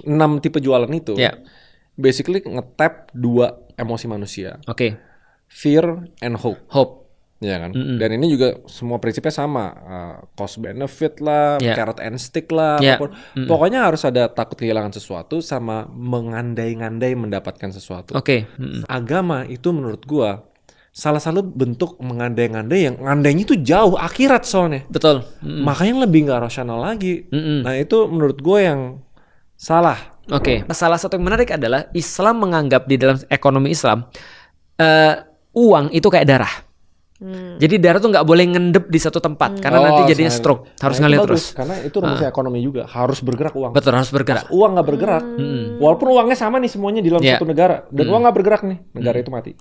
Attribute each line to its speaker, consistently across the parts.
Speaker 1: 6 tipe jualan itu
Speaker 2: Ya.
Speaker 1: basically nge-tap 2 emosi manusia.
Speaker 2: Oke.
Speaker 1: Fear and hope.
Speaker 2: Hope.
Speaker 1: Ya kan? Dan ini juga semua prinsipnya sama. Cost benefit lah,
Speaker 2: Ya.
Speaker 1: carrot and stick lah,
Speaker 2: Ya.
Speaker 1: apapun. Pokoknya harus ada takut kehilangan sesuatu sama mengandai-ngandai mendapatkan sesuatu.
Speaker 2: Oke.
Speaker 1: Agama itu menurut gua salah satu bentuk mengandai-ngandai yang ngandainya itu jauh akhirat soalnya.
Speaker 2: Betul.
Speaker 1: Makanya lebih nggak rasional lagi. Nah itu menurut gua yang salah.
Speaker 2: Oke. Salah satu yang menarik adalah Islam menganggap di dalam ekonomi Islam uang itu kayak darah. Jadi darah tuh nggak boleh ngendep di satu tempat karena nanti jadinya stroke, harus
Speaker 1: itu
Speaker 2: ngalir
Speaker 1: bagus,
Speaker 2: terus.
Speaker 1: karena itu rumusnya ekonomi juga, harus bergerak uang.
Speaker 2: Betul, harus bergerak.
Speaker 1: Uang nggak bergerak, walaupun uangnya sama nih semuanya di dalam satu negara, dan uang nggak bergerak nih, negara itu mati.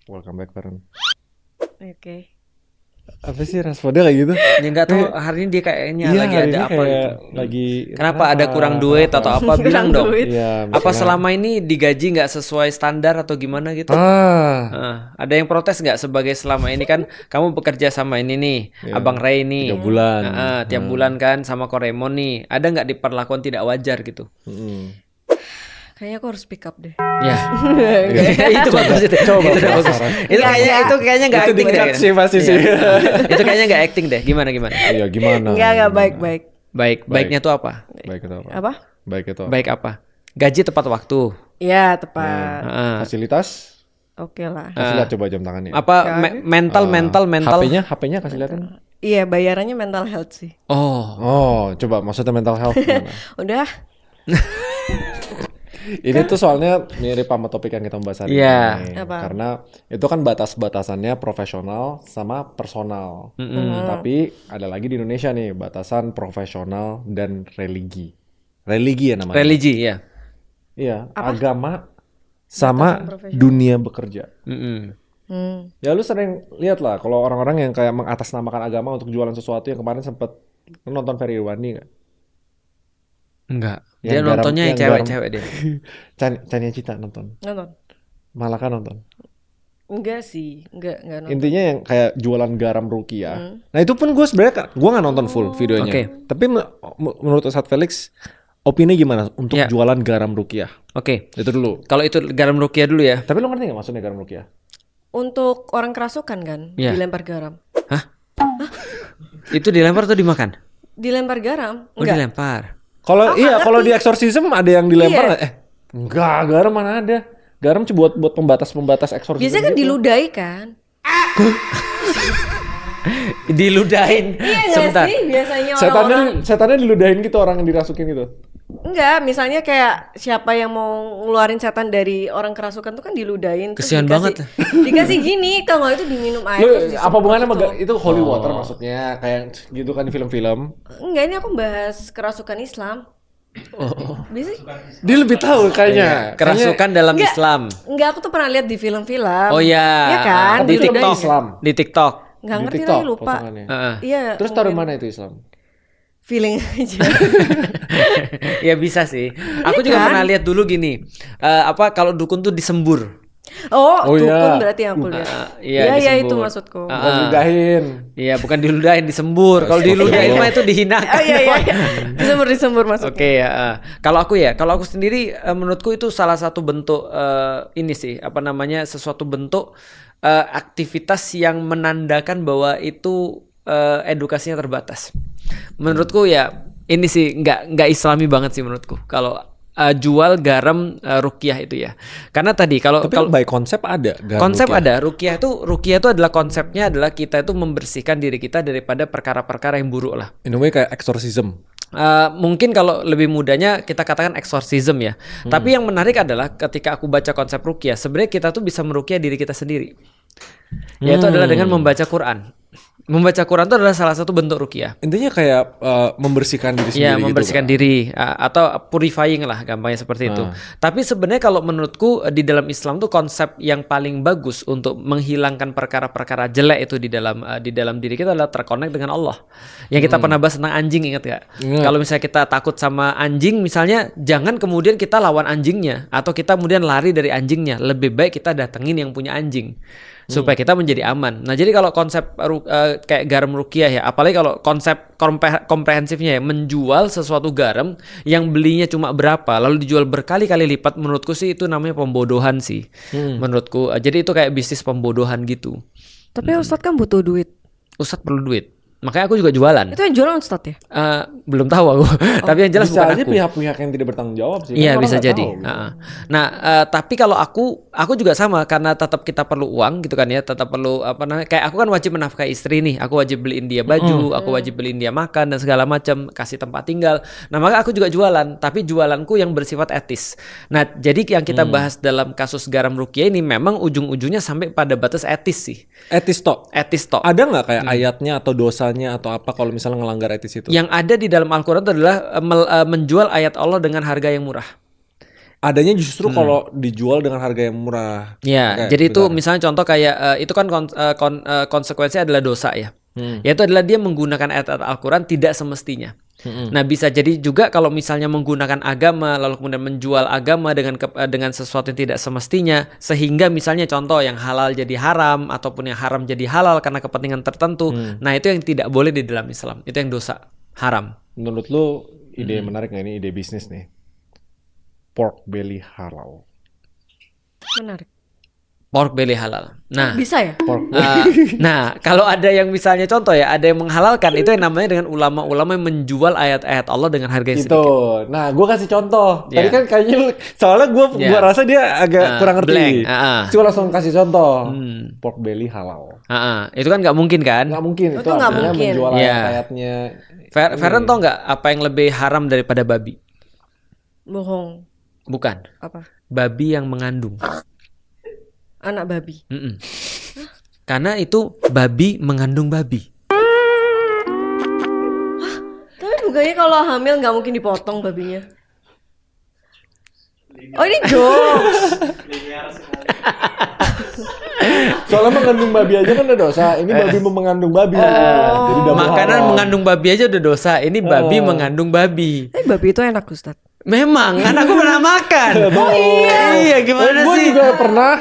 Speaker 1: Welcome back, Feren.
Speaker 3: Oke.
Speaker 1: Apa sih responnya kayak gitu?
Speaker 2: Ya nggak tahu hari ini dia kayaknya
Speaker 1: Iya,
Speaker 2: lagi
Speaker 1: hari
Speaker 2: ada
Speaker 1: ini
Speaker 2: apa
Speaker 1: kayak
Speaker 2: gitu.
Speaker 1: lagi
Speaker 2: Kenapa ada kurang duit atau apa? Bilang dong.
Speaker 3: duit.
Speaker 1: Iya,
Speaker 2: Apa
Speaker 1: misalnya-
Speaker 2: selama ini digaji nggak sesuai standar atau gimana gitu? Ada yang protes nggak sebagai selama ini kan kamu bekerja sama ini nih, Abang Ray nih.
Speaker 1: 3 bulan.
Speaker 2: Tiap bulan kan sama Koremon nih. Ada nggak diperlakukan tidak wajar gitu?
Speaker 3: Kayaknya aku harus pick up deh.
Speaker 2: Ya. Itu bagus itu.
Speaker 1: Coba
Speaker 2: Itu bagus.
Speaker 1: penasaran.
Speaker 2: Itu kayaknya nggak
Speaker 1: Itu
Speaker 2: acting deh.
Speaker 1: dikat sih pasti sih.
Speaker 2: Itu kayaknya nggak acting deh. Gimana?
Speaker 1: Iya, gimana?
Speaker 3: Enggak baik-baik.
Speaker 2: Baiknya tuh apa?
Speaker 1: Baik itu apa?
Speaker 3: Apa?
Speaker 1: Baik itu apa?
Speaker 2: Baik apa? Gaji tepat waktu.
Speaker 3: Iya, tepat.
Speaker 1: Fasilitas?
Speaker 3: Oke lah.
Speaker 1: Kasih lihat coba jam tangannya.
Speaker 2: Apa mental.
Speaker 1: HP-nya kasih lihatin.
Speaker 3: Iya, bayarannya mental health sih.
Speaker 1: Oh, coba maksudnya mental health gimana?
Speaker 3: Udah.
Speaker 1: Ini tuh soalnya mirip sama topik yang kita bahas hari
Speaker 2: Iya.
Speaker 1: ini.
Speaker 3: Apa?
Speaker 1: Karena itu kan batas-batasannya profesional sama personal. Tapi ada lagi di Indonesia nih batasan profesional dan religi. Religi ya namanya.
Speaker 2: Religi ya.
Speaker 1: Iya, agama sama
Speaker 3: Batasan profesional.
Speaker 1: dunia bekerja.
Speaker 3: Hmm.
Speaker 1: Ya lu sering lihat lah kalau orang-orang yang kayak mengatasnamakan agama untuk jualan sesuatu yang kemarin sempet nonton Ferry Irwandi nggak?
Speaker 2: Enggak.
Speaker 1: Yang
Speaker 2: Dia
Speaker 1: garam-
Speaker 2: nontonnya yang
Speaker 1: yang
Speaker 2: cewek-cewek dia.
Speaker 1: Chania Cita nonton.
Speaker 3: Nonton?
Speaker 1: Malah kan nonton.
Speaker 3: Enggak sih. Enggak nonton.
Speaker 1: Intinya yang kayak jualan garam rukiah. Nah itu pun gue sebenarnya gue nggak nonton full videonya.
Speaker 2: Oke.
Speaker 1: Tapi menurut Ustadz Felix, opini gimana untuk
Speaker 2: Ya.
Speaker 1: jualan garam rukiah?
Speaker 2: Oke.
Speaker 1: Itu dulu.
Speaker 2: Kalau itu garam rukiah dulu ya.
Speaker 1: Tapi lo ngerti nggak maksudnya garam rukiah?
Speaker 3: Untuk orang kerasukan kan,
Speaker 2: Iya.
Speaker 3: dilempar garam.
Speaker 2: Itu dilempar atau dimakan?
Speaker 3: Dilempar garam?
Speaker 2: Oh,
Speaker 3: Enggak.
Speaker 2: dilempar.
Speaker 1: Kalau iya kalau di eksorsisme ada yang dilempar
Speaker 3: Iya.
Speaker 1: nggak? Enggak, garam mana ada? Garam cuma buat pembatas eksorsisme.
Speaker 3: Biasanya kan
Speaker 1: gitu.
Speaker 3: diludahi kan?
Speaker 2: Diludahin.
Speaker 3: Iya nggak
Speaker 2: Sebentar.
Speaker 3: sih biasanya orang-orang.
Speaker 1: Setannya diludahin gitu orang yang dirasukin gitu.
Speaker 3: Enggak, misalnya kayak siapa yang mau ngeluarin setan dari orang kerasukan tuh kan diludahin. terus
Speaker 2: Kesian banget.
Speaker 3: Dikasih gini, kalau nggak itu diminum air.
Speaker 1: Lu
Speaker 3: terus
Speaker 1: apa hubungannya sama
Speaker 3: disemprot gitu.
Speaker 1: itu holy water maksudnya kayak gitu kan di film-film.
Speaker 3: Enggak, ini aku bahas kerasukan Islam. Bisa?
Speaker 1: Dia lebih tahu kayaknya.
Speaker 2: Kerasukan dalam
Speaker 3: Enggak.
Speaker 2: Islam.
Speaker 3: Enggak, aku tuh pernah lihat di film-film.
Speaker 2: Oh iya.
Speaker 3: Iya kan?
Speaker 2: Di
Speaker 3: Diludahin.
Speaker 2: TikTok.
Speaker 1: Islam.
Speaker 2: Di TikTok.
Speaker 3: Enggak
Speaker 1: Di
Speaker 3: ngerti
Speaker 1: TikTok
Speaker 3: lagi lupa.
Speaker 1: potongannya.
Speaker 3: Iya.
Speaker 1: Terus taruh
Speaker 3: mungkin
Speaker 1: mana itu Islam?
Speaker 3: feeling aja.
Speaker 2: Ya bisa sih. Aku juga
Speaker 3: kan?
Speaker 2: pernah lihat dulu gini. Apa kalau dukun tuh disembur.
Speaker 3: Oh,
Speaker 1: Oh,
Speaker 3: dukun
Speaker 1: iya.
Speaker 3: berarti yang aku lihat.
Speaker 2: Iya,
Speaker 3: Iya,
Speaker 2: disembur.
Speaker 3: itu maksudku.
Speaker 1: Bukan diludahin.
Speaker 2: Iya, bukan diludahin, disembur. Kalau diludahin mah itu dihinakan.
Speaker 3: Oh iya. Disembur maksudku.
Speaker 2: Oke ya. Kalau aku sendiri menurutku itu salah satu bentuk ini sih, apa namanya, sesuatu bentuk aktivitas yang menandakan bahwa itu edukasinya terbatas. Menurutku ya ini sih nggak Islami banget sih menurutku. Kalau jual garam ruqyah itu ya. Karena tadi kalau
Speaker 1: By konsep ada.
Speaker 2: konsep ada ruqyah itu adalah konsepnya adalah kita itu membersihkan diri kita daripada perkara-perkara yang buruk lah.
Speaker 1: In a way kayak exorcism.
Speaker 2: Mungkin kalau lebih mudahnya kita katakan exorcism ya. Tapi yang menarik adalah ketika aku baca konsep ruqyah, sebenarnya kita tuh bisa meruqyah diri kita sendiri. Yaitu adalah dengan membaca Quran. Membaca Quran itu adalah salah satu bentuk ruqyah.
Speaker 1: Intinya kayak membersihkan diri sendiri
Speaker 2: Ya,
Speaker 1: gitu,
Speaker 2: membersihkan
Speaker 1: Kak.
Speaker 2: diri atau purifying lah gampangnya seperti itu. Tapi sebenarnya kalau menurutku di dalam Islam tuh konsep yang paling bagus untuk menghilangkan perkara-perkara jelek itu di dalam diri kita adalah terkonek dengan Allah. Yang kita pernah bahas tentang anjing, ingat gak? Kalau misalnya kita takut sama anjing misalnya, jangan kemudian kita lawan anjingnya atau kita kemudian lari dari anjingnya. Lebih baik kita datengin yang punya anjing supaya kita menjadi aman. Nah, jadi kalau konsep kayak garam ruqyah ya, apalagi kalau konsep komprehensifnya ya, menjual sesuatu garam yang belinya cuma berapa lalu dijual berkali-kali lipat, menurutku sih itu namanya pembodohan sih. Menurutku. Jadi itu kayak bisnis pembodohan gitu.
Speaker 3: Tapi Ustadz kan butuh duit.
Speaker 2: Ustadz perlu duit. Makanya aku juga jualan.
Speaker 3: Itu yang jualan Ustadz ya?
Speaker 2: Belum tahu aku. Tapi yang jelas
Speaker 1: Bisa
Speaker 2: bukan
Speaker 1: aja
Speaker 2: aku.
Speaker 1: pihak-pihak yang tidak bertanggung jawab sih.
Speaker 2: Iya,
Speaker 1: Kan orang
Speaker 2: bisa
Speaker 1: nggak
Speaker 2: jadi.
Speaker 1: tahu, gitu.
Speaker 2: Nah, tapi kalau aku juga sama, karena tetap kita perlu uang gitu kan ya, tetap perlu apa namanya? Kayak aku kan wajib menafkahi istri nih, aku wajib beliin dia baju, aku wajib beliin dia makan dan segala macam, kasih tempat tinggal. Nah, maka aku juga jualan, tapi jualanku yang bersifat etis. Nah, jadi yang kita bahas dalam kasus garam ruqyah ini memang ujung-ujungnya sampai pada batas etis sih.
Speaker 1: Etis tok.
Speaker 2: Etis toh.
Speaker 1: Ada nggak kayak ayatnya atau dosanya atau apa kalau misalnya ngelanggar etis itu?
Speaker 2: Yang ada di dalam Al-Quran itu adalah menjual ayat Allah dengan harga yang murah.
Speaker 1: Adanya justru kalau dijual dengan harga yang murah.
Speaker 2: Ya,
Speaker 1: Oke,
Speaker 2: jadi itu
Speaker 1: benar.
Speaker 2: misalnya contoh kayak itu kan konsekuensinya adalah dosa ya. Yaitu adalah dia menggunakan ayat Al-Quran tidak semestinya. Nah, bisa jadi juga kalau misalnya menggunakan agama lalu kemudian menjual agama dengan sesuatu yang tidak semestinya, sehingga misalnya contoh yang halal jadi haram ataupun yang haram jadi halal karena kepentingan tertentu. Nah, itu yang tidak boleh di dalam Islam. Itu yang dosa, haram.
Speaker 1: Menurut lu ide menarik nggak ini, ide bisnis nih? Pork belly halal.
Speaker 3: Menarik.
Speaker 2: Pork belly halal. Nah,
Speaker 3: Bisa ya?
Speaker 1: Pork
Speaker 2: nah, kalau ada yang misalnya contoh ya, ada yang menghalalkan, itu yang namanya dengan ulama-ulama yang menjual ayat-ayat Allah dengan harga yang
Speaker 1: itu.
Speaker 2: sedikit.
Speaker 1: Nah, gue kasih contoh. Tadi
Speaker 2: Yeah.
Speaker 1: kan kayaknya soalnya gue rasa dia agak kurang ngerti.
Speaker 2: blank.
Speaker 1: Cuma langsung kasih contoh. Pork belly halal.
Speaker 2: Itu kan nggak mungkin kan?
Speaker 1: Nggak mungkin itu
Speaker 3: nggak
Speaker 1: artinya
Speaker 3: mungkin.
Speaker 1: menjual
Speaker 2: Iya.
Speaker 1: ayat-ayatnya.
Speaker 2: Feren tau nggak apa yang lebih haram daripada babi?
Speaker 3: Bohong.
Speaker 2: Bukan.
Speaker 3: Apa?
Speaker 2: Babi yang mengandung.
Speaker 3: Anak babi.
Speaker 2: Karena itu babi mengandung babi.
Speaker 3: Tapi bukannya kalau hamil nggak mungkin dipotong babinya? Oh, ini jokes.
Speaker 1: Soalnya mengandung babi aja kan ada dosa. Ini babi mengandung babi. Jadi double
Speaker 2: Makanan
Speaker 1: haram.
Speaker 2: mengandung babi aja udah dosa. Ini babi mengandung babi.
Speaker 3: Tapi babi itu enak Ustadz.
Speaker 2: Memang, kan aku pernah makan.
Speaker 1: Oh
Speaker 2: Iya, gimana
Speaker 1: gue
Speaker 2: sih?
Speaker 1: juga pernah.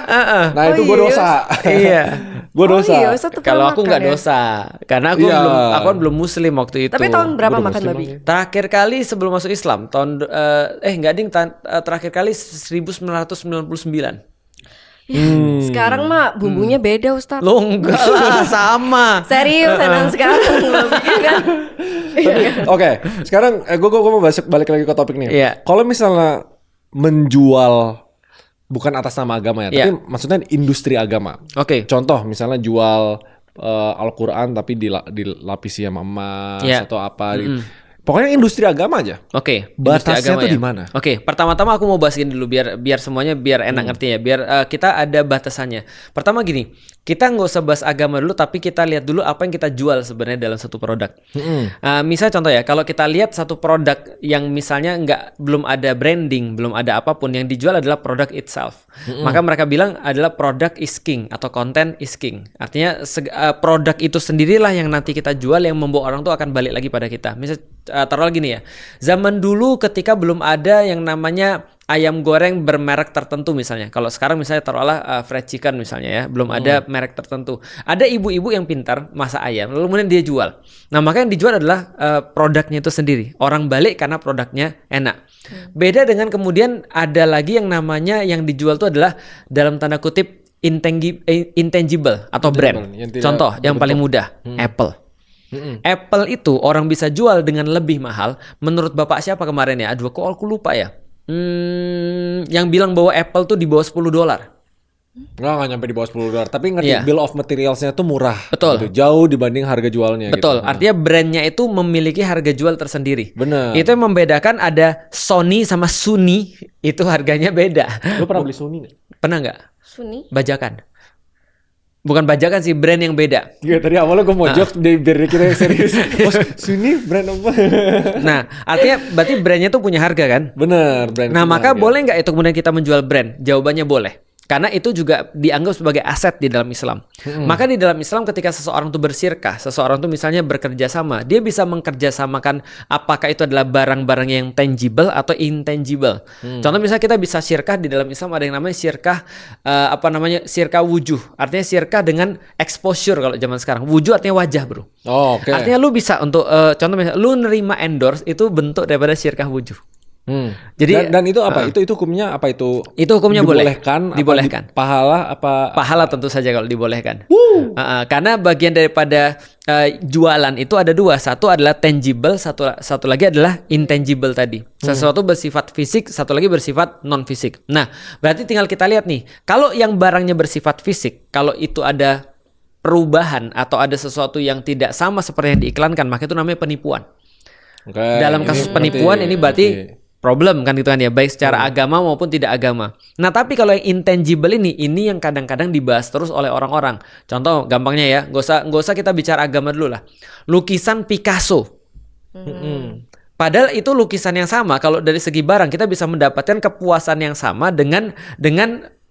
Speaker 1: Nah itu gue
Speaker 3: iya.
Speaker 1: dosa.
Speaker 2: Iya.
Speaker 1: Gue dosa.
Speaker 3: Oh iya, Ustadz tuh
Speaker 2: Kalau
Speaker 3: pernah
Speaker 2: aku
Speaker 3: makan
Speaker 2: nggak
Speaker 3: ya?
Speaker 2: dosa, karena aku
Speaker 1: Iya.
Speaker 2: kan belum muslim waktu itu.
Speaker 3: Tapi tahun berapa
Speaker 1: Gua udah
Speaker 3: makan
Speaker 1: muslim
Speaker 3: babi?
Speaker 1: lagi.
Speaker 2: Terakhir kali sebelum masuk Islam, terakhir kali 1999.
Speaker 3: Sekarang mah bumbunya beda Ustadz.
Speaker 2: Lo enggak lah, sama.
Speaker 3: Serius emang sekarang babinya kan?
Speaker 1: Oke, sekarang gue mau balik lagi ke topik nih.
Speaker 2: Iya.
Speaker 1: Kalau misalnya menjual bukan atas nama agama ya,
Speaker 2: Iya.
Speaker 1: tapi maksudnya industri agama.
Speaker 2: Oke.
Speaker 1: Contoh misalnya jual Al-Quran tapi dilapisi sama emas
Speaker 2: Iya.
Speaker 1: atau apa. Pokoknya industri agama aja.
Speaker 2: Oke,
Speaker 1: Batasnya
Speaker 2: industri agama
Speaker 1: tuh
Speaker 2: ya.
Speaker 1: di mana?
Speaker 2: Oke, pertama-tama aku mau bahas ini dulu biar semuanya biar enak ngerti ya, biar kita ada batasannya. Pertama gini, kita nggak usah bahas agama dulu, tapi kita lihat dulu apa yang kita jual sebenarnya dalam satu produk. Misal contoh ya, kalau kita lihat satu produk yang misalnya belum ada branding, belum ada apapun, yang dijual adalah produk itself. Maka mereka bilang adalah product is king atau content is king. Artinya produk itu sendirilah yang nanti kita jual yang membawa orang tuh akan balik lagi pada kita. Misal taruh lagi nih ya, zaman dulu ketika belum ada yang namanya ayam goreng bermerek tertentu misalnya. Kalau sekarang misalnya taruhlah fried chicken misalnya ya, belum ada merek tertentu. Ada ibu-ibu yang pintar masak ayam, lalu kemudian dia jual. Nah, maka yang dijual adalah produknya itu sendiri. Orang balik karena produknya enak. Beda dengan kemudian ada lagi yang namanya yang dijual itu adalah dalam tanda kutip intangible atau brand.
Speaker 1: yang tidak
Speaker 2: Contoh yang paling mudah, Apple. Apple itu orang bisa jual dengan lebih mahal. Menurut bapak siapa kemarin ya? Aduh, kok aku lupa ya. Yang bilang bahwa Apple tuh di bawah $10.
Speaker 1: Nggak nyampe di bawah $10. Tapi ngerti,
Speaker 2: Iya.
Speaker 1: bill of materialsnya tuh murah.
Speaker 2: Betul.
Speaker 1: Gitu. Jauh dibanding harga jualnya.
Speaker 2: Betul,
Speaker 1: Gitu.
Speaker 2: artinya brandnya itu memiliki harga jual tersendiri.
Speaker 1: Bener.
Speaker 2: Itu yang membedakan ada Sony sama Sony, itu harganya beda.
Speaker 1: Lu pernah beli Sony nggak?
Speaker 2: Pernah nggak?
Speaker 3: Sunni?
Speaker 2: Bajakan. Bukan bajakan sih, brand yang beda.
Speaker 1: Iya, tadi awalnya gue mau jokes biar kita serius. Bos, sini brand apa?
Speaker 2: Nah, artinya berarti brandnya tuh punya harga kan?
Speaker 1: Bener, brand.
Speaker 2: Nah,
Speaker 1: punya
Speaker 2: maka
Speaker 1: harga.
Speaker 2: boleh nggak itu kemudian kita menjual brand? Jawabannya boleh. Karena itu juga dianggap sebagai aset di dalam Islam. Maka di dalam Islam ketika seseorang tuh bersirkah, seseorang tuh misalnya bekerja sama, dia bisa mengkerjasamakan apakah itu adalah barang-barang yang tangible atau intangible. Contoh misalnya kita bisa syirkah di dalam Islam ada yang namanya syirkah syirkah wujuh. Artinya syirkah dengan exposure kalau zaman sekarang. Wujuh artinya wajah, bro.
Speaker 1: Oh, oke.
Speaker 2: Artinya lu bisa untuk contoh misalnya lu nerima endorse itu bentuk daripada syirkah wujuh. Jadi
Speaker 1: dan itu apa? Itu hukumnya apa itu?
Speaker 2: Itu hukumnya
Speaker 1: dibolehkan,
Speaker 2: dibolehkan.
Speaker 1: Pahala apa?
Speaker 2: Pahala tentu saja kalau dibolehkan. Karena bagian daripada jualan itu ada dua. Satu adalah tangible, satu lagi adalah intangible tadi. Sesuatu bersifat fisik, satu lagi bersifat non fisik. Nah, berarti tinggal kita lihat nih. Kalau yang barangnya bersifat fisik, kalau itu ada perubahan atau ada sesuatu yang tidak sama seperti yang diiklankan, maka itu namanya penipuan. Dalam kasus penipuan ini berarti problem kan gitu kan ya, baik secara agama maupun tidak agama. Nah, tapi kalau yang intangible ini yang kadang-kadang dibahas terus oleh orang-orang. Contoh gampangnya ya, nggak usah kita bicara agama dulu lah. Lukisan Picasso. Padahal itu lukisan yang sama. Kalau dari segi barang kita bisa mendapatkan kepuasan yang sama dengan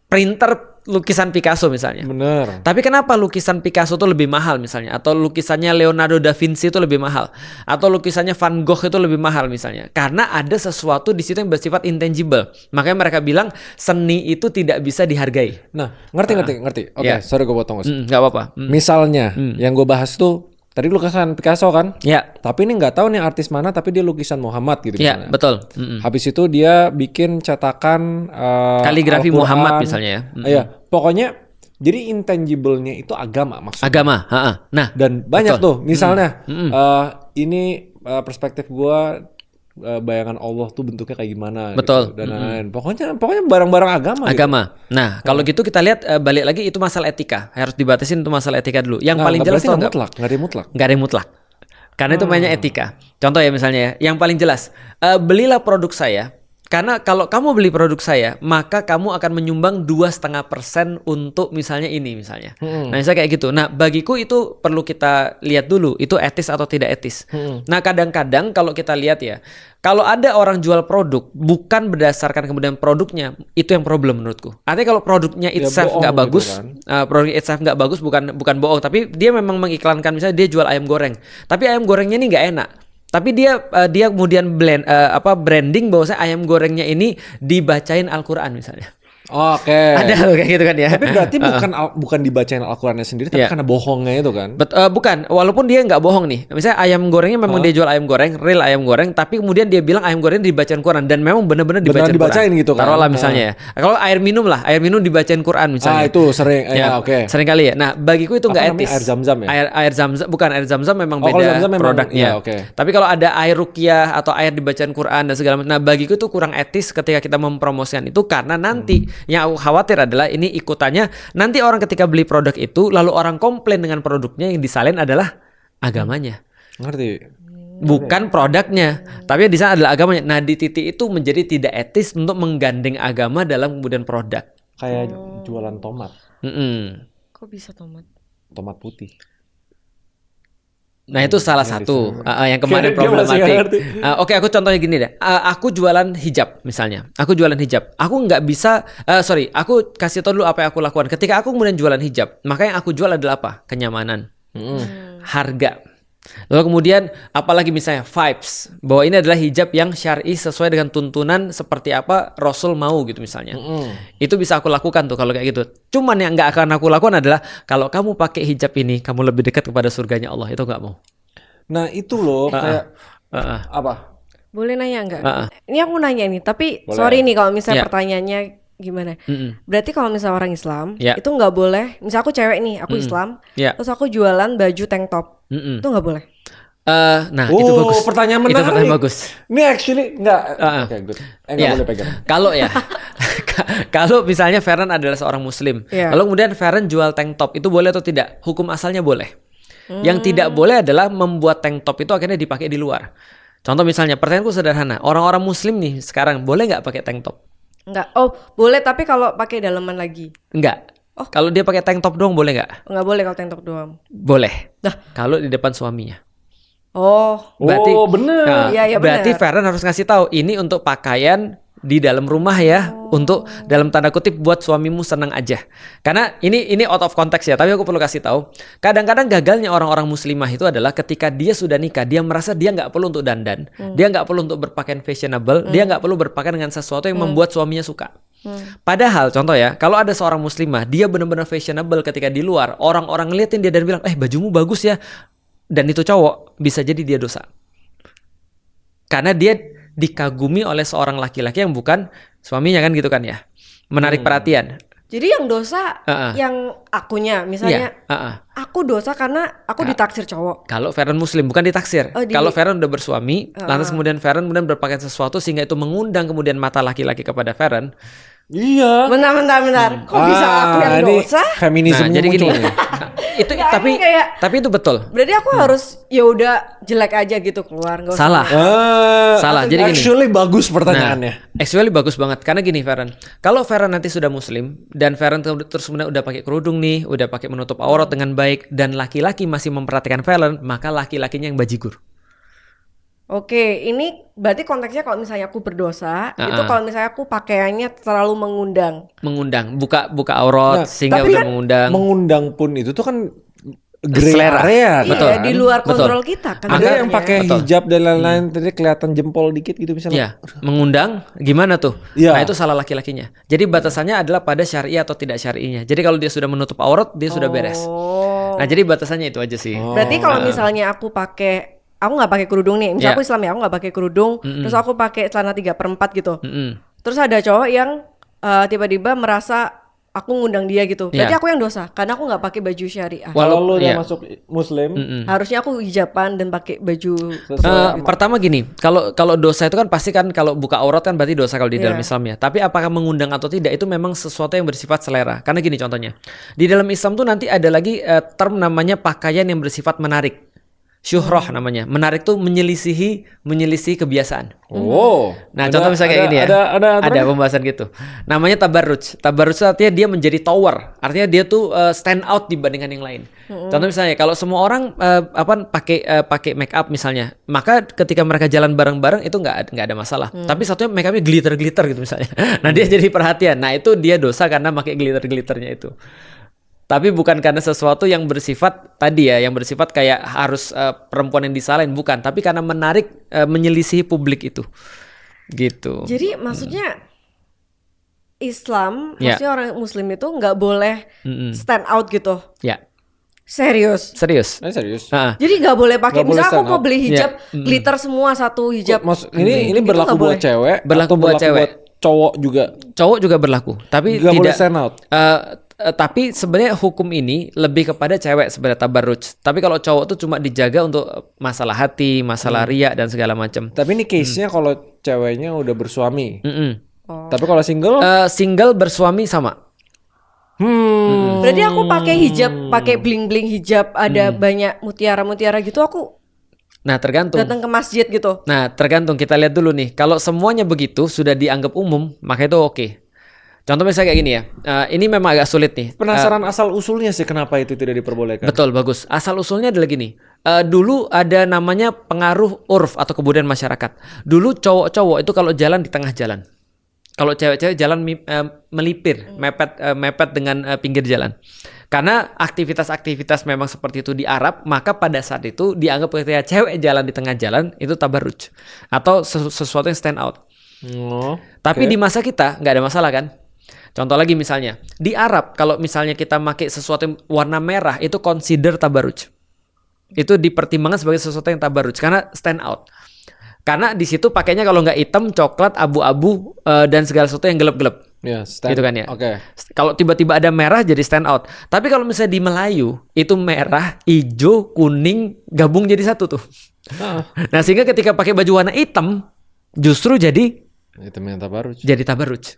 Speaker 2: printer lukisan Picasso misalnya.
Speaker 1: Bener.
Speaker 2: Tapi kenapa lukisan Picasso itu lebih mahal misalnya? Atau lukisannya Leonardo da Vinci itu lebih mahal? Atau lukisannya Van Gogh itu lebih mahal misalnya? Karena ada sesuatu di situ yang bersifat intangible. Makanya mereka bilang seni itu tidak bisa dihargai.
Speaker 1: Nah, ngerti. Oke, sorry gue potong.
Speaker 2: Nggak apa-apa.
Speaker 1: Misalnya, yang gue bahas tuh tadi lukisan Picasso kan?
Speaker 2: Ya.
Speaker 1: Tapi ini nggak tahu nih artis mana, tapi dia lukisan Muhammad gitu
Speaker 2: Ya,
Speaker 1: misalnya.
Speaker 2: betul.
Speaker 1: Habis itu dia bikin cetakan
Speaker 2: Kaligrafi
Speaker 1: Al-Quran.
Speaker 2: Muhammad misalnya ya.
Speaker 1: Iya, pokoknya jadi intangible-nya itu agama maksudnya.
Speaker 2: Agama, Nah,
Speaker 1: Dan banyak
Speaker 2: betul.
Speaker 1: tuh, misalnya ini perspektif gua, bayangan Allah tuh bentuknya kayak gimana
Speaker 2: Betul.
Speaker 1: gitu, dan lain-lain. Pokoknya barang-barang agama.
Speaker 2: Agama. Nah, kalau gitu kita lihat balik lagi itu masalah etika. Harus dibatasin itu masalah etika dulu. Yang
Speaker 1: Nah,
Speaker 2: paling jelas tuh
Speaker 1: nggak ada yang mutlak.
Speaker 2: nggak ada yang mutlak. Karena itu mainnya etika. Contoh ya misalnya ya, yang paling jelas, belilah produk saya. Karena kalau kamu beli produk saya, maka kamu akan menyumbang 2,5% untuk misalnya ini misalnya. Nah, misalnya kayak gitu. Nah, bagiku itu perlu kita lihat dulu, itu etis atau tidak etis. Nah, kadang-kadang kalau kita lihat ya, kalau ada orang jual produk bukan berdasarkan kemudian produknya, itu yang problem menurutku. Artinya kalau produknya itself nggak bagus, produk itself nggak bagus bukan bohong, tapi dia memang mengiklankan misalnya dia jual ayam goreng, tapi ayam gorengnya ini nggak enak. Tapi dia kemudian branding bahwa ayam gorengnya ini dibacain Al-Qur'an misalnya.
Speaker 1: Oke.
Speaker 2: Ada loh kayak gitu kan ya.
Speaker 1: Tapi berarti bukan dibacain Al-Qur'annya sendiri, tapi karena bohongnya itu kan.
Speaker 2: Bukan, walaupun dia nggak bohong nih. Misalnya ayam gorengnya memang dia jual ayam goreng, real ayam goreng, tapi kemudian dia bilang ayam goreng dibacain Quran dan memang benar-benar dibacain
Speaker 1: dibacain
Speaker 2: Quran.
Speaker 1: gitu kan.
Speaker 2: Taruhlah misalnya ya. Kalau air minum dibacain Quran misalnya.
Speaker 1: Itu sering oke.
Speaker 2: Sering kali ya. Nah, bagiku itu nggak etis.
Speaker 1: Air Zam-Zam ya?
Speaker 2: Air Zam-Zam bukan air Zam-Zam memang
Speaker 1: kalau
Speaker 2: beda
Speaker 1: Zam-Zam memang,
Speaker 2: produknya.
Speaker 1: ya, oke.
Speaker 2: Tapi kalau ada air ruqyah atau air dibacain Quran dan segala macam. Nah, bagiku itu kurang etis ketika kita mempromosikan itu karena nanti yang aku khawatir adalah ini ikutannya nanti orang ketika beli produk itu lalu orang komplain dengan produknya yang disalin adalah agamanya.
Speaker 1: Ngerti.
Speaker 2: Bukan produknya, tapi di sana adalah agamanya. Nah, di titik itu menjadi tidak etis untuk menggandeng agama dalam kemudian produk.
Speaker 1: Kayak jualan tomat.
Speaker 3: Kok bisa tomat?
Speaker 1: Tomat putih.
Speaker 2: Nah, itu salah satu yang kemarin problematik. Oke, aku contohnya gini deh. Aku jualan hijab misalnya. Aku jualan hijab. Aku nggak bisa, aku kasih tau dulu apa yang aku lakukan. Ketika aku kemudian jualan hijab, maka yang aku jual adalah apa? Kenyamanan, harga. Lalu kemudian apalagi misalnya vibes, bahwa ini adalah hijab yang syar'i sesuai dengan tuntunan seperti apa Rasul mau gitu misalnya. Itu bisa aku lakukan tuh kalau kayak gitu. Cuman yang nggak akan aku lakukan adalah kalau kamu pakai hijab ini kamu lebih dekat kepada surganya Allah, itu nggak mau.
Speaker 1: Nah itu loh kayak apa?
Speaker 3: Boleh nanya nggak? Ini aku nanya nih, tapi
Speaker 1: boleh.
Speaker 3: Sorry nih kalau misalnya pertanyaannya gimana? Berarti kalau misalnya orang Islam itu nggak boleh. Misal aku cewek nih, aku Islam, terus aku jualan baju tank top, itu nggak boleh.
Speaker 2: Nah itu bagus.
Speaker 1: Pertanyaan menarik.
Speaker 2: Itu pertanyaan bagus.
Speaker 1: Ini actually nggak. Oke, good. Nggak boleh pegang.
Speaker 2: Kalau ya, kalau misalnya Feren adalah seorang Muslim, lalu kemudian Feren jual tank top, itu boleh atau tidak? Hukum asalnya boleh. Yang tidak boleh adalah membuat tank top itu akhirnya dipakai di luar. Contoh misalnya, pertanyaanku sederhana, orang-orang Muslim nih sekarang boleh nggak pakai tank top?
Speaker 3: Enggak. Oh, boleh tapi kalau pakai daleman lagi.
Speaker 2: Enggak.
Speaker 3: Oh.
Speaker 2: Kalau dia pakai tank top doang boleh nggak?
Speaker 3: Nggak boleh kalau tank top doang.
Speaker 2: Boleh.
Speaker 3: Nah,
Speaker 2: kalau di depan suaminya.
Speaker 3: Oh,
Speaker 1: berarti, bener.
Speaker 2: Nah,
Speaker 3: iya
Speaker 2: berarti
Speaker 3: bener.
Speaker 2: Feren harus ngasih tahu ini untuk pakaian di dalam rumah ya, untuk dalam tanda kutip buat suamimu senang aja. Karena ini out of context ya, tapi aku perlu kasih tahu. Kadang-kadang gagalnya orang-orang muslimah itu adalah ketika dia sudah nikah, dia merasa dia nggak perlu untuk dandan, dia nggak perlu untuk berpakaian fashionable, dia nggak perlu berpakaian dengan sesuatu yang membuat suaminya suka. Padahal contoh ya, kalau ada seorang muslimah, dia benar-benar fashionable ketika di luar, orang-orang ngeliatin dia dan bilang, bajumu bagus ya, dan itu cowok, bisa jadi dia dosa. Karena dia dikagumi oleh seorang laki-laki yang bukan suaminya kan gitu kan ya. Menarik perhatian.
Speaker 3: Jadi yang dosa yang akunya, misalnya aku dosa karena aku ditaksir cowok.
Speaker 2: Kalau Feren muslim, bukan ditaksir. Kalau Feren udah bersuami, lantas kemudian Feren kemudian berpakaian sesuatu sehingga itu mengundang kemudian mata laki-laki kepada Feren.
Speaker 1: Iya.
Speaker 3: Bentar. Kok bisa aku yang dosa?
Speaker 1: Feminismenya
Speaker 2: jadi
Speaker 1: muncul
Speaker 2: gini.
Speaker 1: nih.
Speaker 2: Itu
Speaker 3: Nggak,
Speaker 2: tapi
Speaker 3: kayak,
Speaker 2: tapi itu betul.
Speaker 3: Berarti aku harus ya udah jelek aja gitu keluar, nggak usah.
Speaker 2: Salah. Salah. Jadi gini.
Speaker 1: Actually bagus pertanyaannya.
Speaker 2: Actually bagus banget karena gini Feren. Kalau Feren nanti sudah muslim dan Feren terus kemudian udah pakai kerudung nih, udah pakai menutup aurat dengan baik dan laki-laki masih memperhatikan Feren, maka laki-lakinya yang bajigur.
Speaker 3: Oke, ini berarti konteksnya kalau misalnya aku berdosa, itu kalau misalnya aku pakaiannya terlalu mengundang.
Speaker 2: Mengundang, buka aurat sehingga udah
Speaker 3: kan
Speaker 2: mengundang.
Speaker 1: Mengundang pun itu tuh kan gray
Speaker 2: Selera.
Speaker 1: area.
Speaker 2: Betul.
Speaker 3: Iya, di luar kontrol kita kan.
Speaker 1: Ada yang
Speaker 3: sebenarnya.
Speaker 1: pakai hijab dan lain-lain, tadi kelihatan jempol dikit gitu misalnya.
Speaker 2: Iya, mengundang gimana tuh?
Speaker 1: Iya.
Speaker 2: Nah itu salah laki-lakinya. Jadi batasannya adalah pada syar'i atau tidak syar'inya. Jadi kalau dia sudah menutup aurat, dia sudah beres. Nah jadi batasannya itu aja sih.
Speaker 3: Berarti kalau misalnya aku nggak pakai kerudung nih, misalnya aku Islam ya, aku nggak pakai kerudung, terus aku pakai celana 3/4 gitu. Terus ada cowok yang tiba-tiba merasa aku ngundang dia gitu. Berarti aku yang dosa karena aku nggak pakai baju syariah.
Speaker 1: Kalau lu udah masuk muslim,
Speaker 3: harusnya aku hijaban dan pakai baju.
Speaker 2: Pertama gini, kalau dosa itu kan pasti kan kalau buka aurat kan berarti dosa kalau di dalam Islam ya. Tapi apakah mengundang atau tidak itu memang sesuatu yang bersifat selera. Karena gini contohnya, di dalam Islam tuh nanti ada lagi term namanya pakaian yang bersifat menarik. Syuhroh namanya. Menarik tuh menyelisihi kebiasaan. Nah, contoh misalnya kayak gini ya. Ada pembahasan gitu. Namanya tabarruj. Tabarruj artinya dia menjadi tower. Artinya dia tuh stand out dibandingkan yang lain. Contoh misalnya kalau semua orang pakai make up misalnya, maka ketika mereka jalan bareng-bareng itu nggak ada masalah. Tapi satunya make upnya glitter gitu misalnya. Nah, dia jadi perhatian. Nah, itu dia dosa karena pakai glitter-glitternya itu. Tapi bukan karena sesuatu yang bersifat tadi ya, yang bersifat kayak harus perempuan yang disalahin, bukan. Tapi karena menarik, menyelisihi publik itu, gitu.
Speaker 3: Jadi maksudnya Islam, maksudnya orang Muslim itu nggak boleh stand out gitu.
Speaker 2: Ya.
Speaker 3: Serius.
Speaker 2: Serius.
Speaker 3: Jadi nggak boleh pakai. Misalnya aku mau beli hijab glitter semua satu hijab.
Speaker 1: Ini berlaku buat cewek.
Speaker 2: Berlaku buat cewek.
Speaker 1: Cowok juga.
Speaker 2: Cowok juga berlaku. Tapi
Speaker 1: nggak
Speaker 2: tidak
Speaker 1: boleh stand out.
Speaker 2: Tapi sebenarnya hukum ini lebih kepada cewek sebenarnya tabarruj. Tapi kalau cowok tuh cuma dijaga untuk masalah hati, masalah riya dan segala macam.
Speaker 1: Tapi ini case-nya kalau ceweknya udah bersuami. Tapi kalau single?
Speaker 2: Single bersuami sama.
Speaker 3: Berarti aku pakai hijab, pakai bling-bling hijab, ada banyak mutiara-mutiara gitu, aku
Speaker 2: Nah tergantung.
Speaker 3: datang ke masjid gitu.
Speaker 2: Nah tergantung, kita lihat dulu nih. Kalau semuanya begitu sudah dianggap umum, maka itu oke. Contoh misalnya kayak gini ya, ini memang agak sulit nih.
Speaker 1: Penasaran asal usulnya sih kenapa itu tidak diperbolehkan?
Speaker 2: Betul, bagus. Asal usulnya adalah gini. Dulu ada namanya pengaruh urf atau kebudayaan masyarakat. Dulu cowok-cowok itu kalau jalan di tengah jalan. Kalau cewek-cewek jalan melipir, mepet dengan pinggir jalan. Karena aktivitas-aktivitas memang seperti itu di Arab, maka pada saat itu dianggap ketika cewek jalan di tengah jalan itu tabarruj atau sesuatu yang stand out. Tapi di masa kita nggak ada masalah kan? Contoh lagi misalnya, di Arab kalau misalnya kita pakai sesuatu yang warna merah itu consider tabarruj. Itu dipertimbangkan sebagai sesuatu yang tabarruj karena stand out. Karena di situ pakainya kalau nggak hitam, coklat, abu-abu dan segala sesuatu yang gelap-gelap.
Speaker 1: Ya,
Speaker 2: gitu kan ya.
Speaker 1: Okay.
Speaker 2: Kalau tiba-tiba ada merah jadi stand out. Tapi kalau misalnya di Melayu itu merah, hijau, kuning gabung jadi satu tuh. Nah sehingga ketika pakai baju warna hitam justru jadi
Speaker 1: tabarruj.
Speaker 2: Jadi tabarruj.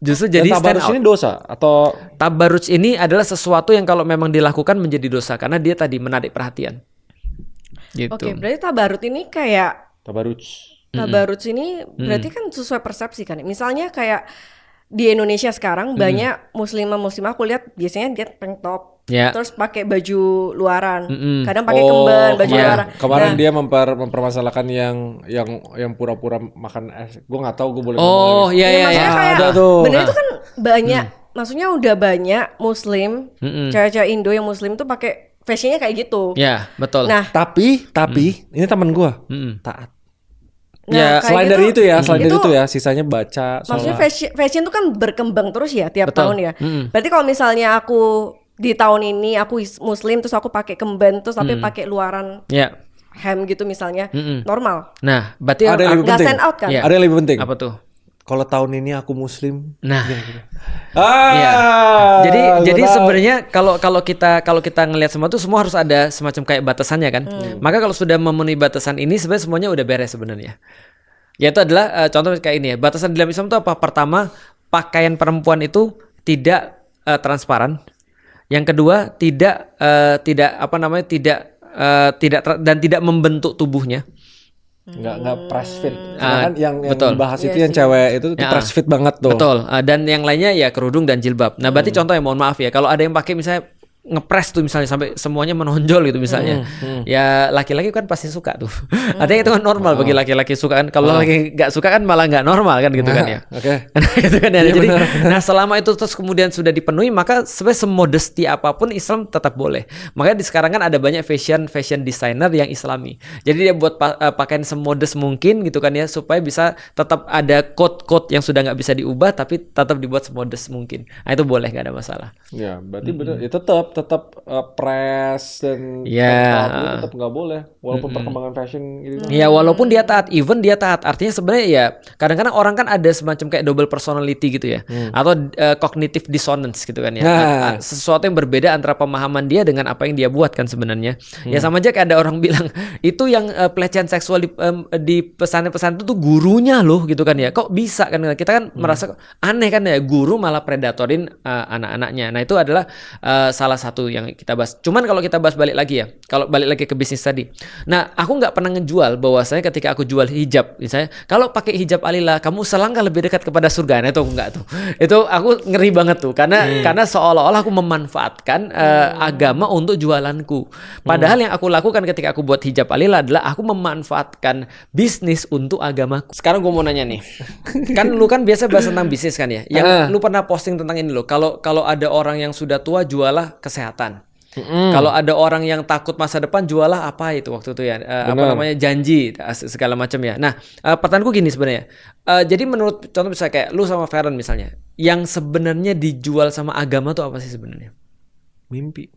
Speaker 2: Justru jadi stand out.
Speaker 1: Tabarruj ini dosa atau
Speaker 2: tabarruj ini adalah sesuatu yang kalau memang dilakukan menjadi dosa karena dia tadi menarik perhatian. Gitu.
Speaker 3: Oke, berarti tabarruj ini kayak
Speaker 1: tabarruj
Speaker 3: ini berarti kan sesuai persepsi kan. Misalnya kayak di Indonesia sekarang banyak muslimah aku lihat biasanya dia tank top, terus pakai baju luaran, kadang pakai kemben, baju luaran.
Speaker 1: Kemarin dia mempermasalahkan yang pura-pura makan es. Gue nggak tahu, gue boleh ngomong.
Speaker 3: Maksudnya kayak
Speaker 1: ada tuh.
Speaker 3: bener itu kan banyak, maksudnya udah banyak Muslim, cewek-cewek Indo yang Muslim tuh pakai fashionnya kayak gitu.
Speaker 2: Ya, betul.
Speaker 3: Nah,
Speaker 1: tapi ini teman gue taat.
Speaker 3: Nah,
Speaker 1: selain dari itu ya, sisanya baca.
Speaker 3: Maksudnya fashion tuh kan berkembang terus ya tiap tahun ya. Berarti kalau misalnya aku di tahun ini aku Muslim terus aku pakai kemben terus tapi pakai luaran hem gitu misalnya, normal.
Speaker 2: Nah, berarti
Speaker 1: ada yang lebih
Speaker 3: nggak
Speaker 1: penting.
Speaker 3: stand out kan?
Speaker 1: Ada yang lebih penting.
Speaker 2: Apa tuh?
Speaker 1: Kalau tahun ini aku Muslim.
Speaker 2: Nah, jadi sebenarnya kalau kita ngelihat semua tuh semua harus ada semacam kayak batasannya kan. Maka kalau sudah memenuhi batasan ini sebenarnya semuanya udah beres sebenarnya. Yaitu adalah contoh kayak ini ya. Batasan dalam Islam itu apa? Pertama, pakaian perempuan itu tidak transparan. Yang kedua, tidak tidak membentuk tubuhnya.
Speaker 1: Nggak press fit. Kan yang dibahas itu yang
Speaker 3: sih.
Speaker 1: Cewek itu press fit banget tuh.
Speaker 2: Betul. Dan yang lainnya ya kerudung dan jilbab. Nah, berarti contoh ya, mohon maaf ya, kalau ada yang pakai misalnya ngepres tuh misalnya sampai semuanya menonjol gitu misalnya. Ya laki-laki kan pasti suka tuh. Artinya itu kan normal bagi laki-laki suka kan. Kalau laki nggak suka kan malah nggak normal kan gitu kan ya.
Speaker 1: Oke.
Speaker 2: Gitu kan ya. Jadi selama itu terus kemudian sudah dipenuhi, maka sebenarnya semodesti apapun Islam tetap boleh. Makanya di sekarang kan ada banyak fashion designer yang Islami. Jadi dia buat pakaian semodest mungkin gitu kan ya, supaya bisa tetap ada code yang sudah nggak bisa diubah tapi tetap dibuat semodest mungkin. Nah, itu boleh, nggak ada masalah.
Speaker 1: Ya, berarti benar. Ya tetap press dan tetap nggak boleh walaupun perkembangan fashion gitu.
Speaker 2: Ya walaupun dia taat, even dia taat, artinya sebenarnya ya kadang-kadang orang kan ada semacam kayak double personality gitu ya, atau cognitive dissonance gitu kan ya. Sesuatu yang berbeda antara pemahaman dia dengan apa yang dia buat kan sebenarnya. Ya sama aja kayak ada orang bilang itu yang pelecehan seksual di pesan-pesan itu tuh gurunya loh gitu kan ya. Kok bisa kan, kita kan merasa aneh kan ya, guru malah predatorin anak-anaknya. Nah itu adalah salah satu yang kita bahas. Cuman kalau kita bahas balik lagi ya, kalau balik lagi ke bisnis tadi. Nah, aku nggak pernah ngejual bahwasanya ketika aku jual hijab, misalnya, kalau pakai hijab alila, kamu selangkah lebih dekat kepada surga. Nah, itu enggak tuh. Itu aku ngeri banget tuh, karena seolah-olah aku memanfaatkan agama untuk jualanku. Padahal yang aku lakukan ketika aku buat hijab alila adalah aku memanfaatkan bisnis untuk agamaku. Sekarang gue mau nanya nih, kan lu kan biasa bahas tentang bisnis kan ya? Yang lu pernah posting tentang ini loh. Kalau ada orang yang sudah tua jualah kesehatan. Kalau ada orang yang takut masa depan jualah apa itu waktu itu ya, janji segala macam ya. Nah, pertanyaanku gini sebenarnya. Jadi menurut contoh misalnya kayak lu sama Feren misalnya, yang sebenarnya dijual sama agama tuh apa sih sebenarnya?
Speaker 1: Mimpi.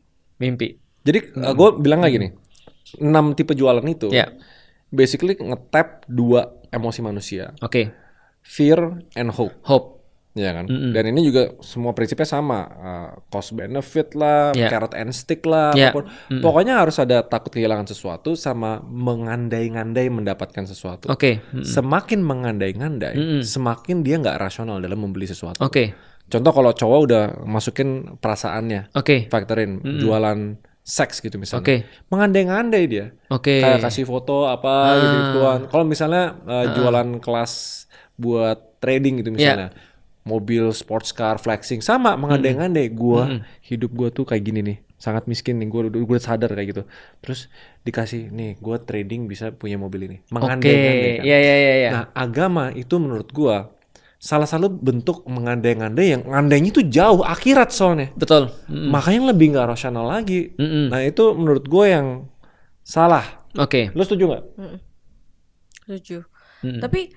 Speaker 2: Jadi
Speaker 1: gue bilang lagi nih, 6 tipe jualan itu basically nge-tap 2 emosi manusia.
Speaker 2: Oke.
Speaker 1: Fear and hope. Ya kan, dan ini juga semua prinsipnya sama, cost benefit lah, carrot and stick lah, apapun. Pokoknya harus ada takut kehilangan sesuatu sama mengandai-ngandai mendapatkan sesuatu. Semakin mengandai-ngandai, semakin dia nggak rasional dalam membeli sesuatu. Contoh kalau cowok udah masukin perasaannya, factorin, jualan seks gitu misalnya, mengandai-ngandai dia, kayak kasih foto apa gitu-gituan. Kalau misalnya jualan kelas buat trading gitu misalnya. Mobil, sports car, flexing, sama mengandai-ngandai. Hidup gue tuh kayak gini nih, sangat miskin nih, gue sadar kayak gitu. Terus dikasih nih, gue trading bisa punya mobil ini, mengandai-ngandai kan. Nah, agama itu menurut gue salah satu bentuk mengandai-ngandai yang ngandainya itu jauh akhirat soalnya.
Speaker 2: Betul.
Speaker 1: Makanya lebih nggak rasional lagi. Nah itu menurut gue yang salah. Lo setuju nggak?
Speaker 3: Setuju. Tapi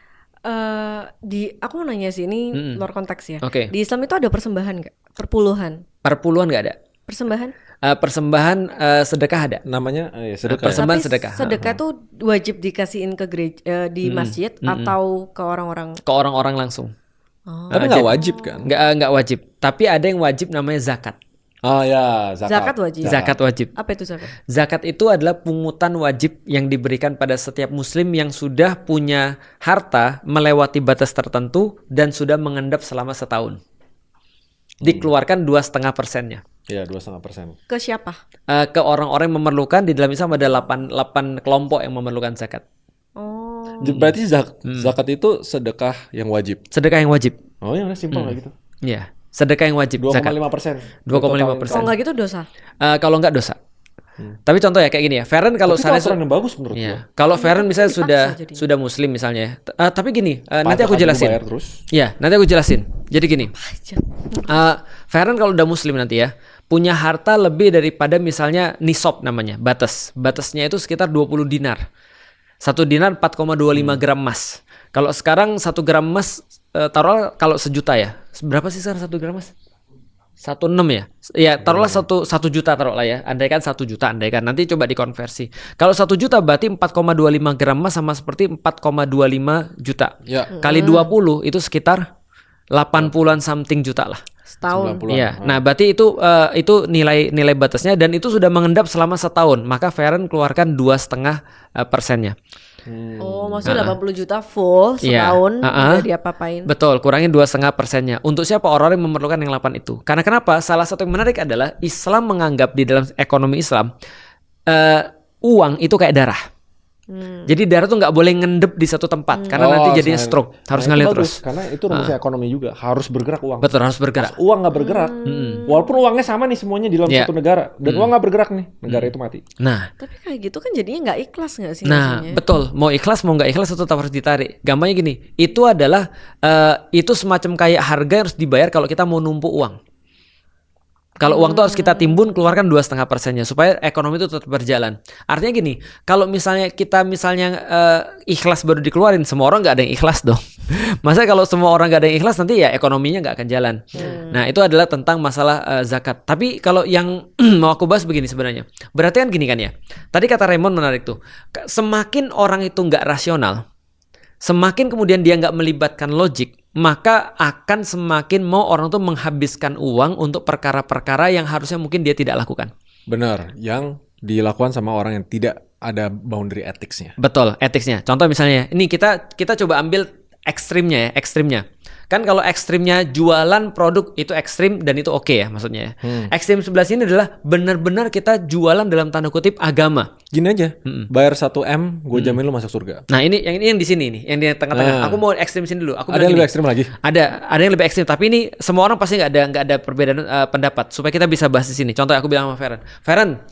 Speaker 3: aku mau nanya sih, ini luar konteks ya. Di Islam itu ada persembahan nggak? Perpuluhan nggak ada. Persembahan?
Speaker 2: Persembahan sedekah ada.
Speaker 1: Namanya sedekah.
Speaker 2: Persembahan sedekah.
Speaker 3: Sedekah tuh wajib dikasihin ke gereja di masjid atau ke orang-orang?
Speaker 2: Ke orang-orang langsung.
Speaker 1: Tapi nggak wajib kan?
Speaker 2: Nggak wajib. Tapi ada yang wajib namanya zakat.
Speaker 1: Oh ya,
Speaker 3: zakat wajib.
Speaker 2: Zakat wajib.
Speaker 3: Apa itu zakat?
Speaker 2: Zakat itu adalah pungutan wajib yang diberikan pada setiap muslim yang sudah punya harta melewati batas tertentu dan sudah mengendap selama setahun. Dikeluarkan 2,5%-nya.
Speaker 1: Iya, 2,5%.
Speaker 3: Ke siapa?
Speaker 2: Ke orang-orang yang memerlukan. Di dalam Islam ada 8 kelompok yang memerlukan zakat.
Speaker 1: Berarti zakat itu sedekah yang wajib.
Speaker 2: Sedekah yang wajib.
Speaker 1: Oh ya, simpel kayak gitu.
Speaker 2: Iya, sedekah yang wajib.
Speaker 1: 2,5%.
Speaker 2: 2,5%.
Speaker 3: Kalau nggak gitu dosa.
Speaker 2: Kalau nggak dosa. Tapi contoh ya kayak gini ya, Feren kalau
Speaker 1: misalnya aturan yang bagus menurut gua.
Speaker 2: Kalau Feren misalnya sudah muslim misalnya, tapi gini, nanti aku jelasin. Iya, nanti aku jelasin. Jadi gini, Feren kalau udah muslim nanti ya, punya harta lebih daripada misalnya nisab namanya, batasnya itu sekitar 20 dinar. 1 dinar 4,25 gram emas. Kalau sekarang 1 gram emas, taruh kalau sejuta ya, berapa sih sekarang 1 gram emas? 1,6 ya? Ya taruhlah 1 juta taruhlah ya. Andaikan 1 juta, andaikan. Nanti coba dikonversi. Kalau 1 juta berarti 4,25 gram emas sama seperti 4,25 juta.
Speaker 1: Ya.
Speaker 2: Kali 20 itu sekitar 80-an something juta lah.
Speaker 3: Setahun.
Speaker 2: Iya. Nah, berarti itu nilai batasnya dan itu sudah mengendap selama setahun. Maka Feren keluarkan 2,5%-nya.
Speaker 3: Oh, maksudnya 80 juta full setahun udah diapa-apain.
Speaker 2: Betul, kurangin 2,5%-nya. Untuk siapa orang yang memerlukan yang 8 itu? Karena kenapa? Salah satu yang menarik adalah Islam menganggap di dalam ekonomi Islam uang itu kayak darah. Jadi darah tuh nggak boleh ngendep di satu tempat karena nanti jadinya stroke, harus ngalir terus.
Speaker 1: Karena itu rumusnya ekonomi juga, harus bergerak uang.
Speaker 2: Betul, harus bergerak.
Speaker 1: Pas uang nggak bergerak, walaupun uangnya sama nih semuanya di dalam satu negara, dan uang nggak bergerak nih, negara itu mati.
Speaker 2: Nah,
Speaker 3: tapi kayak gitu kan jadinya nggak ikhlas nggak sih?
Speaker 2: Nah, maksudnya? Betul. Mau ikhlas mau nggak ikhlas itu tetap harus ditarik. Gampangnya gini, itu adalah itu semacam kayak harga yang harus dibayar kalau kita mau numpuk uang. Kalau uang itu harus kita timbun, keluarkan 2,5%-nya supaya ekonomi itu tetap berjalan. Artinya gini, kalau misalnya kita ikhlas baru dikeluarin, semua orang nggak ada yang ikhlas dong. Masa kalau semua orang nggak ada yang ikhlas nanti ya ekonominya nggak akan jalan. Nah itu adalah tentang masalah zakat. Tapi kalau yang mau aku bahas begini sebenarnya, berarti kan gini kan ya. Tadi kata Raymond menarik tuh, semakin orang itu nggak rasional, semakin kemudian dia nggak melibatkan logik, maka akan semakin mau orang tuh menghabiskan uang untuk perkara-perkara yang harusnya mungkin dia tidak lakukan.
Speaker 1: Benar, yang dilakukan sama orang yang tidak ada boundary ethics-nya.
Speaker 2: Betul, ethics-nya. Contoh misalnya, ini kita coba ambil ekstrimnya. Kan kalau ekstrimnya jualan produk itu ekstrim dan itu oke ya maksudnya ya. Ekstrim sebelah sini adalah benar-benar kita jualan dalam tanda kutip agama.
Speaker 1: Gini aja, bayar 1 M, gue jamin lu masuk surga.
Speaker 2: Nah ini yang di sini nih, yang di tengah-tengah. Aku mau ekstrim sini dulu.
Speaker 1: Ada yang lebih ekstrim lagi?
Speaker 2: Ada yang lebih ekstrim. Tapi ini semua orang pasti nggak ada perbedaan pendapat. Supaya kita bisa bahas di sini. Contoh aku bilang sama Feren,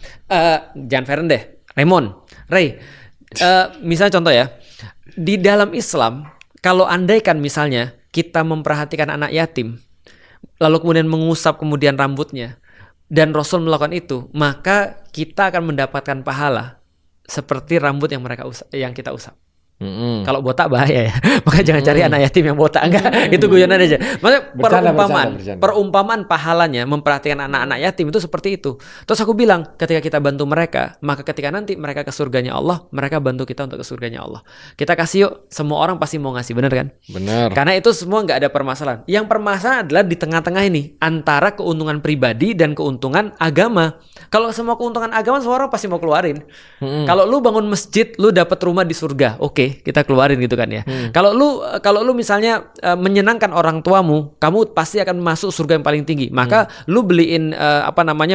Speaker 2: jangan Feren deh, Raymond, Ray. Misalnya contoh ya, di dalam Islam kalau andaikan misalnya kita memperhatikan anak yatim, lalu kemudian mengusap kemudian rambutnya, dan Rasul melakukan itu, maka kita akan mendapatkan pahala seperti rambut yang kita usap. Kalau botak bahaya ya, maka jangan cari anak yatim yang botak, enggak, itu guyonan aja. Maksudnya perumpamaan pahalanya memperhatikan anak-anak yatim itu seperti itu. Terus aku bilang, ketika kita bantu mereka, maka ketika nanti mereka ke surganya Allah, mereka bantu kita untuk ke surganya Allah. Kita kasih yuk, semua orang pasti mau ngasih, benar kan?
Speaker 1: Benar.
Speaker 2: Karena itu semua nggak ada permasalahan. Yang permasalahan adalah di tengah-tengah ini antara keuntungan pribadi dan keuntungan agama. Kalau semua keuntungan agama semua orang pasti mau keluarin. Kalau lu bangun masjid, lu dapat rumah di surga, oke, kita keluarin gitu kan ya. Kalau lu misalnya menyenangkan orang tuamu, kamu pasti akan masuk surga yang paling tinggi. Maka lu beliin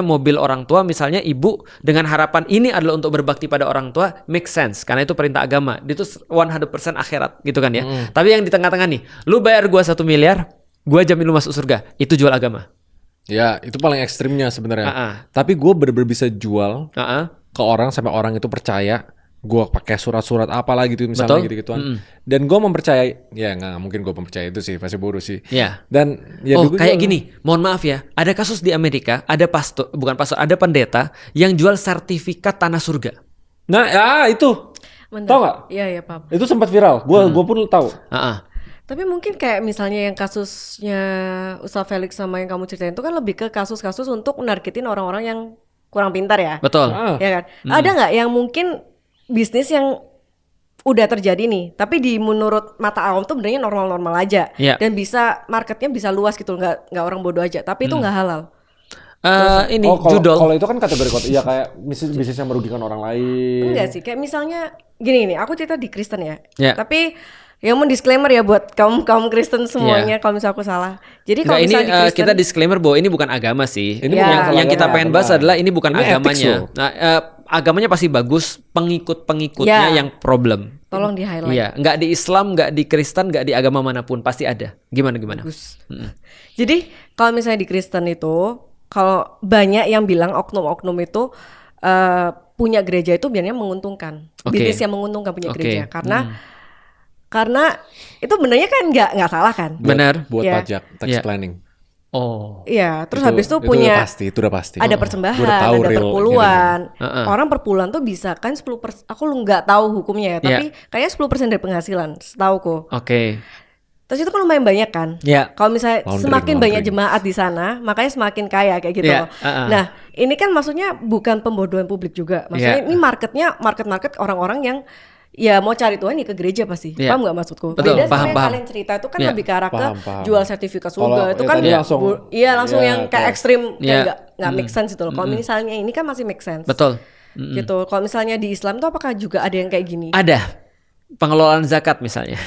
Speaker 2: mobil orang tua misalnya ibu dengan harapan ini adalah untuk berbakti pada orang tua, make sense karena itu perintah agama. Itu 100% akhirat gitu kan ya. Tapi yang di tengah-tengah nih, lu bayar gua 1 miliar, gua jamin lu masuk surga. Itu jual agama.
Speaker 1: Ya, itu paling ekstrimnya sebenarnya. Tapi gue bener-bener bisa jual ke orang sampai orang itu percaya. Gue pakai surat-surat apalah gitu misalnya gitu-gituan. Dan gue mempercayai, ya nggak mungkin gue mempercayai itu sih, pasti bodoh sih.
Speaker 2: Ya.
Speaker 1: Dan ya
Speaker 2: kayak gini, mohon maaf ya, ada kasus di Amerika, ada ada pendeta yang jual sertifikat tanah surga.
Speaker 1: Nah, ya itu. Tahu nggak?
Speaker 3: Iya, Pak.
Speaker 1: Itu sempat viral. Gue pun tahu.
Speaker 3: Tapi mungkin kayak misalnya yang kasusnya Ustaz Felix sama yang kamu ceritain itu kan lebih ke kasus-kasus untuk menargetin orang-orang yang kurang pintar ya.
Speaker 2: Betul.
Speaker 3: Ya kan? Ada nggak yang mungkin bisnis yang udah terjadi nih, tapi di menurut mata awam tuh sebenarnya normal-normal aja, dan bisa marketnya bisa luas gitu, nggak orang bodoh aja, tapi itu nggak halal.
Speaker 2: Judol.
Speaker 1: Kalau itu kan kategori ya kayak bisnis yang merugikan orang lain.
Speaker 3: Enggak sih, kayak misalnya gini, aku cerita di Kristen ya. Tapi yang mau disclaimer ya buat kaum Kristen semuanya kalau misalnya aku salah. Jadi kalau misalnya di Kristen,
Speaker 2: kita disclaimer bahwa ini bukan agama sih.
Speaker 1: Ini
Speaker 2: yang kita pengen bahas adalah ini bukan agamanya. Nah, agamanya pasti bagus, pengikut-pengikutnya yang problem.
Speaker 3: Tolong di highlight.
Speaker 2: Iya, nggak di Islam, nggak di Kristen, nggak di agama manapun pasti ada. Gimana?
Speaker 3: Jadi kalau misalnya di Kristen itu, kalau banyak yang bilang oknum-oknum itu punya gereja itu biasanya menguntungkan, bisnis yang menguntungkan punya gereja, karena itu benarnya kan nggak salah kan?
Speaker 2: Benar.
Speaker 1: Buat pajak, tax planning.
Speaker 2: Oh.
Speaker 3: Iya, terus habis itu punya
Speaker 1: itu udah pasti.
Speaker 3: Ada persembahan, ada perpuluhan. Orang perpuluhan tuh bisa kan 10%. Aku nggak tahu hukumnya ya, tapi kayaknya 10% dari penghasilan, setauku.
Speaker 2: Oke.
Speaker 3: Terus itu kan lumayan banyak kan? Kalau misalnya semakin banyak jemaat di sana, makanya semakin kaya kayak gitu. Nah, ini kan maksudnya bukan pembodohan publik juga. Maksudnya ini market orang-orang yang ya mau cari Tuhan ya ke gereja pasti. Paham nggak maksudku?
Speaker 2: Betul,
Speaker 3: beda sama yang kalian cerita itu kan lebih ke arah ke jual sertifikat surga. Itu kan langsung yang kayak ekstrim, kayak nggak make sense itu loh. Kalau misalnya ini kan masih make sense.
Speaker 2: Betul.
Speaker 3: Gitu. Kalau misalnya di Islam tuh apakah juga ada yang kayak gini?
Speaker 2: Ada. Pengelolaan zakat misalnya.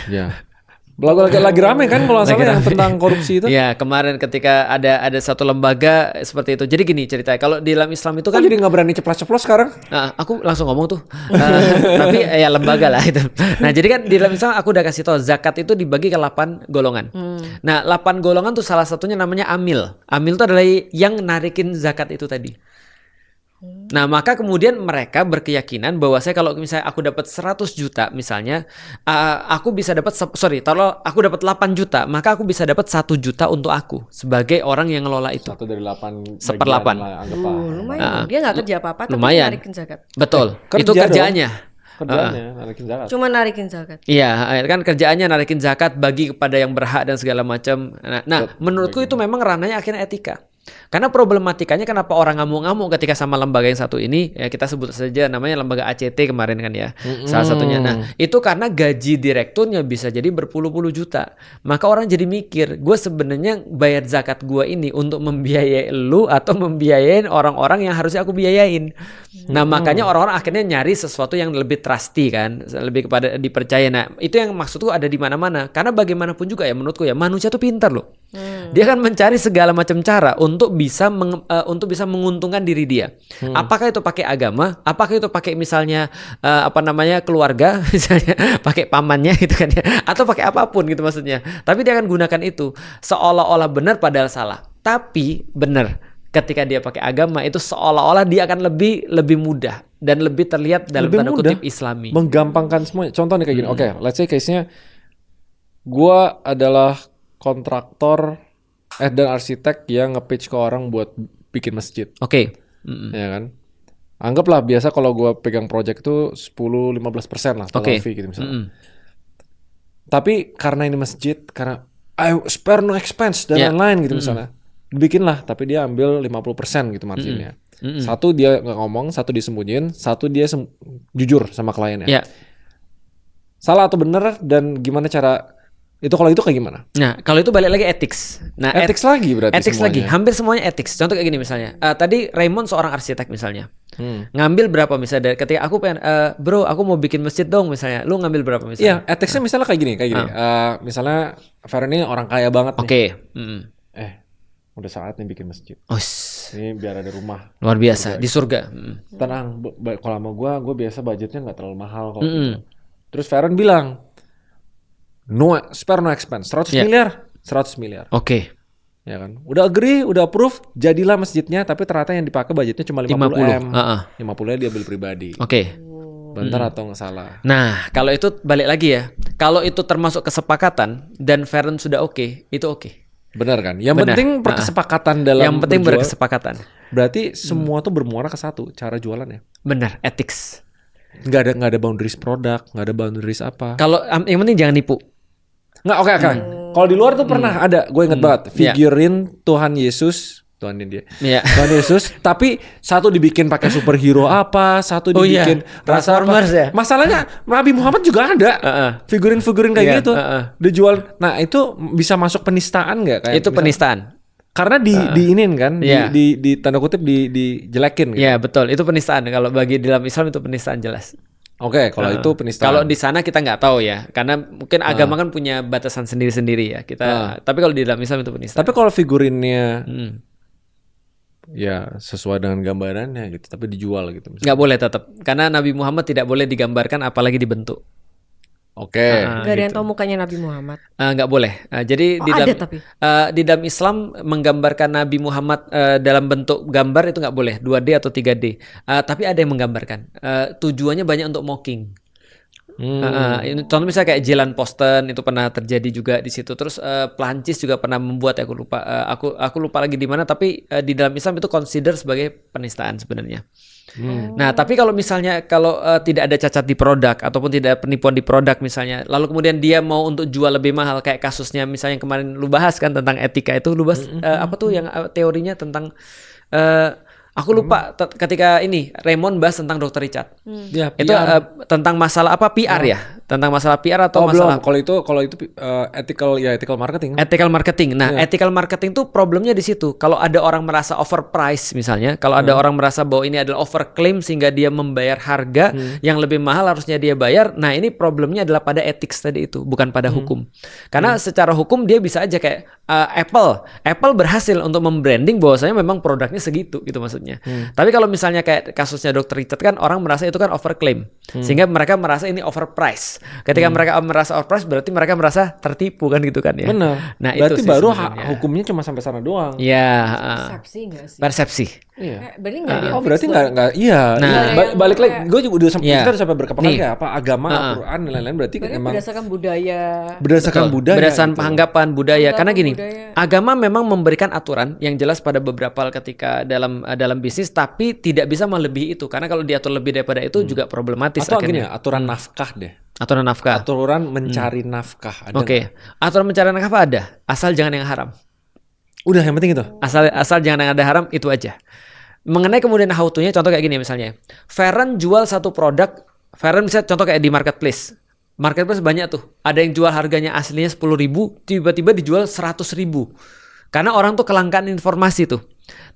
Speaker 1: Lagi rame kan kalau salah yang tentang korupsi itu.
Speaker 2: Ya, kemarin ketika ada satu lembaga seperti itu. Jadi gini ceritanya, kalau di dalam Islam itu kan
Speaker 1: jadi nggak berani ceplos-ceplos sekarang.
Speaker 2: Nah, aku langsung ngomong tuh. Tapi ya lembaga lah itu. Nah, jadi kan di dalam Islam aku udah kasih tahu zakat itu dibagi ke 8 golongan. Nah, 8 golongan tuh salah satunya namanya amil. Amil itu adalah yang narikin zakat itu tadi. Nah, maka kemudian mereka berkeyakinan bahwa kalau misalnya aku dapat 100 juta misalnya, aku bisa dapat kalau aku dapat 8 juta, maka aku bisa dapat 1 juta untuk aku sebagai orang yang ngelola itu.
Speaker 1: 1 dari 8
Speaker 2: 1/8.
Speaker 3: Lumayan. Dia nggak kerja apa-apa tapi narikin zakat.
Speaker 2: Betul. Itu kerjaannya.
Speaker 1: Narikin zakat.
Speaker 3: Cuma narikin zakat.
Speaker 2: Iya, kan kerjaannya narikin zakat, bagi kepada yang berhak dan segala macam. Nah, menurutku itu memang ranahnya akhirnya etika. Karena problematikanya kenapa orang ngamuk-ngamuk ketika sama lembaga yang satu ini, ya kita sebut saja namanya lembaga ACT kemarin kan ya, salah satunya. Nah, itu karena gaji direkturnya bisa jadi berpuluh-puluh juta. Maka orang jadi mikir, gue sebenarnya bayar zakat gue ini untuk membiayai lu atau membiayain orang-orang yang harusnya aku biayain. Nah, makanya orang-orang akhirnya nyari sesuatu yang lebih trusty kan, lebih kepada dipercaya. Nah, itu yang maksudku ada di mana-mana. Karena bagaimanapun juga ya menurutku ya, manusia tuh pintar loh. Dia akan mencari segala macam cara untuk bisa menguntungkan diri dia. Apakah itu pakai agama, apakah itu pakai misalnya keluarga, misalnya pakai pamannya gitu kan ya, atau pakai apapun gitu maksudnya. Tapi dia akan gunakan itu seolah-olah benar padahal salah. Tapi benar ketika dia pakai agama itu seolah-olah dia akan lebih mudah dan lebih terlihat dalam tanda kutip Islami.
Speaker 1: Menggampangkan semuanya. Contoh nih kayak gini. Oke, let's say case-nya gua adalah kontraktor dan arsitek yang nge-pitch ke orang buat bikin masjid.
Speaker 2: Oke.
Speaker 1: Ya kan? Anggaplah biasa kalau gue pegang project itu 10-15% lah total fee gitu misalnya. Tapi karena ini masjid, karena I spare no expense dan lain-lain gitu misalnya. Bikinlah, tapi dia ambil 50% gitu marginnya. Satu dia nggak ngomong, satu disembunyiin, satu dia jujur sama kliennya. Salah atau benar dan gimana cara itu, kalau itu kayak gimana?
Speaker 2: Nah, kalau itu balik lagi ethics. Nah,
Speaker 1: ethics lagi berarti
Speaker 2: ethics
Speaker 1: semuanya.
Speaker 2: lagi, hampir semuanya ethics. Contoh kayak gini misalnya. Tadi Raymond seorang arsitek misalnya. Ngambil berapa misalnya dari ketika aku pengen bro, aku mau bikin masjid dong misalnya. Lu ngambil berapa misalnya?
Speaker 1: Iya, ethicsnya misalnya kayak gini. Misalnya Farhan ini orang kaya banget nih.
Speaker 2: Oke.
Speaker 1: Udah saatnya bikin masjid. Ini biar ada rumah.
Speaker 2: Luar biasa di surga.
Speaker 1: Tenang, kalau sama gue biasa budgetnya nggak terlalu mahal kok. Terus Farhan bilang, spare no expense, 100 miliar.
Speaker 2: Oke.
Speaker 1: Ya kan. Udah agree, udah approve, jadilah masjidnya, tapi ternyata yang dipakai budgetnya cuma 50 M. 50-nya dia beli pribadi.
Speaker 2: Oke.
Speaker 1: Bener atau nggak salah?
Speaker 2: Nah, kalau itu balik lagi ya. Kalau itu termasuk kesepakatan dan Farhan sudah itu oke.
Speaker 1: Benar kan? Yang penting berkesepakatan dalam
Speaker 2: Yang penting berkesepakatan.
Speaker 1: Berarti semua tuh bermuara ke satu, cara jualannya.
Speaker 2: Benar, ethics.
Speaker 1: Nggak ada boundaries produk, nggak ada boundaries apa.
Speaker 2: Kalau yang penting jangan nipu.
Speaker 1: Nggak, oke. Kalau di luar tuh pernah ada, gue inget banget, figurin Tuhan Yesus, Tuhan Yesus, tapi satu dibikin pakai superhero apa, satu dibikin
Speaker 2: Transformers ya.
Speaker 1: Masalahnya Nabi Muhammad juga ada, figurin-figurin kayak gitu, dijual. Nah itu bisa masuk penistaan nggak?
Speaker 2: Itu penistaan.
Speaker 1: Karena diinin kan, di tanda kutip dijelekin. Gitu.
Speaker 2: Iya betul, itu penistaan. Kalau bagi dalam Islam itu penistaan jelas.
Speaker 1: Oke, kalau itu penistaan.
Speaker 2: Kalau di sana kita nggak tahu ya, karena mungkin agama kan punya batasan sendiri-sendiri ya. Tapi kalau di dalam Islam itu penistaan.
Speaker 1: Tapi kalau figurinnya ya sesuai dengan gambarannya gitu, tapi dijual gitu.
Speaker 2: Nggak boleh tetap, karena Nabi Muhammad tidak boleh digambarkan apalagi dibentuk.
Speaker 1: Oke.
Speaker 3: Gak ada yang tahu mukanya Nabi Muhammad.
Speaker 2: Nggak boleh. Jadi di dalam Islam menggambarkan Nabi Muhammad dalam bentuk gambar itu nggak boleh, 2D atau 3D. Tapi ada yang menggambarkan. Tujuannya banyak untuk mocking. Contoh misalnya kayak Jelan Posten itu pernah terjadi juga di situ. Terus Perancis juga pernah membuat, aku lupa. Aku lupa lagi di mana. Tapi di dalam Islam itu consider sebagai penistaan sebenarnya. Nah, tapi kalau misalnya tidak ada cacat di produk ataupun tidak ada penipuan di produk misalnya, lalu kemudian dia mau untuk jual lebih mahal, kayak kasusnya misalnya yang kemarin lu bahas kan tentang etika itu, lu bahas apa tuh yang teorinya tentang aku lupa ketika ini Raymond bahas tentang Dr. Richard.
Speaker 1: Ya,
Speaker 2: itu tentang masalah apa PR ya? Tentang masalah PR atau masalah
Speaker 1: belum. Kalau itu ethical marketing.
Speaker 2: Ethical marketing. Nah, ethical marketing tuh problemnya di situ. Kalau ada orang merasa overprice misalnya, kalau ada orang merasa bahwa ini adalah overclaim sehingga dia membayar harga yang lebih mahal harusnya dia bayar. Nah, ini problemnya adalah pada ethics tadi itu, bukan pada hukum. Karena secara hukum dia bisa aja kayak Apple berhasil untuk membranding bahwasanya memang produknya segitu gitu maksudnya. Tapi kalau misalnya kayak kasusnya Dr. Richard kan orang merasa itu kan overclaim. Sehingga mereka merasa ini overprice. Ketika mereka merasa overprice berarti mereka merasa tertipu kan gitu kan ya.
Speaker 1: Benar.
Speaker 2: Nah,
Speaker 1: berarti
Speaker 2: itu
Speaker 1: baru hukumnya cuma sampai sana doang.
Speaker 2: Iya,
Speaker 3: Persepsi nggak sih?
Speaker 2: persepsi.
Speaker 3: Iya. Berarti nggak dia
Speaker 1: Berarti nggak iya.
Speaker 2: Nah,
Speaker 1: balik lagi gue juga udah sampai berkali-kali
Speaker 2: Nih.
Speaker 1: ya apa agama, Al-Qur'an dan lain-lain berarti memang
Speaker 3: berdasarkan budaya.
Speaker 1: berdasarkan budaya.
Speaker 2: Berdasarkan
Speaker 1: gitu.
Speaker 2: anggapan budaya. Karena gini,
Speaker 3: budaya.
Speaker 2: agama memang memberikan aturan yang jelas pada beberapa hal ketika dalam bisnis, tapi tidak bisa melebihi itu. Karena kalau diatur lebih daripada itu juga problematis
Speaker 1: Atau gini
Speaker 2: akhirnya.
Speaker 1: ya, aturan nafkah deh.
Speaker 2: Aturan nafkah.
Speaker 1: Aturan mencari nafkah ada.
Speaker 2: Oke. Aturan mencari nafkah ada, asal jangan yang haram.
Speaker 1: Udah yang penting itu.
Speaker 2: Asal jangan yang ada haram, itu aja. Mengenai kemudian how to-nya, contoh kayak gini misalnya. Feren jual satu produk, Feren misalnya contoh kayak di marketplace. Marketplace banyak tuh. Ada yang jual harganya aslinya 10.000, tiba-tiba dijual 100.000. Karena orang tuh kelangkaan informasi tuh.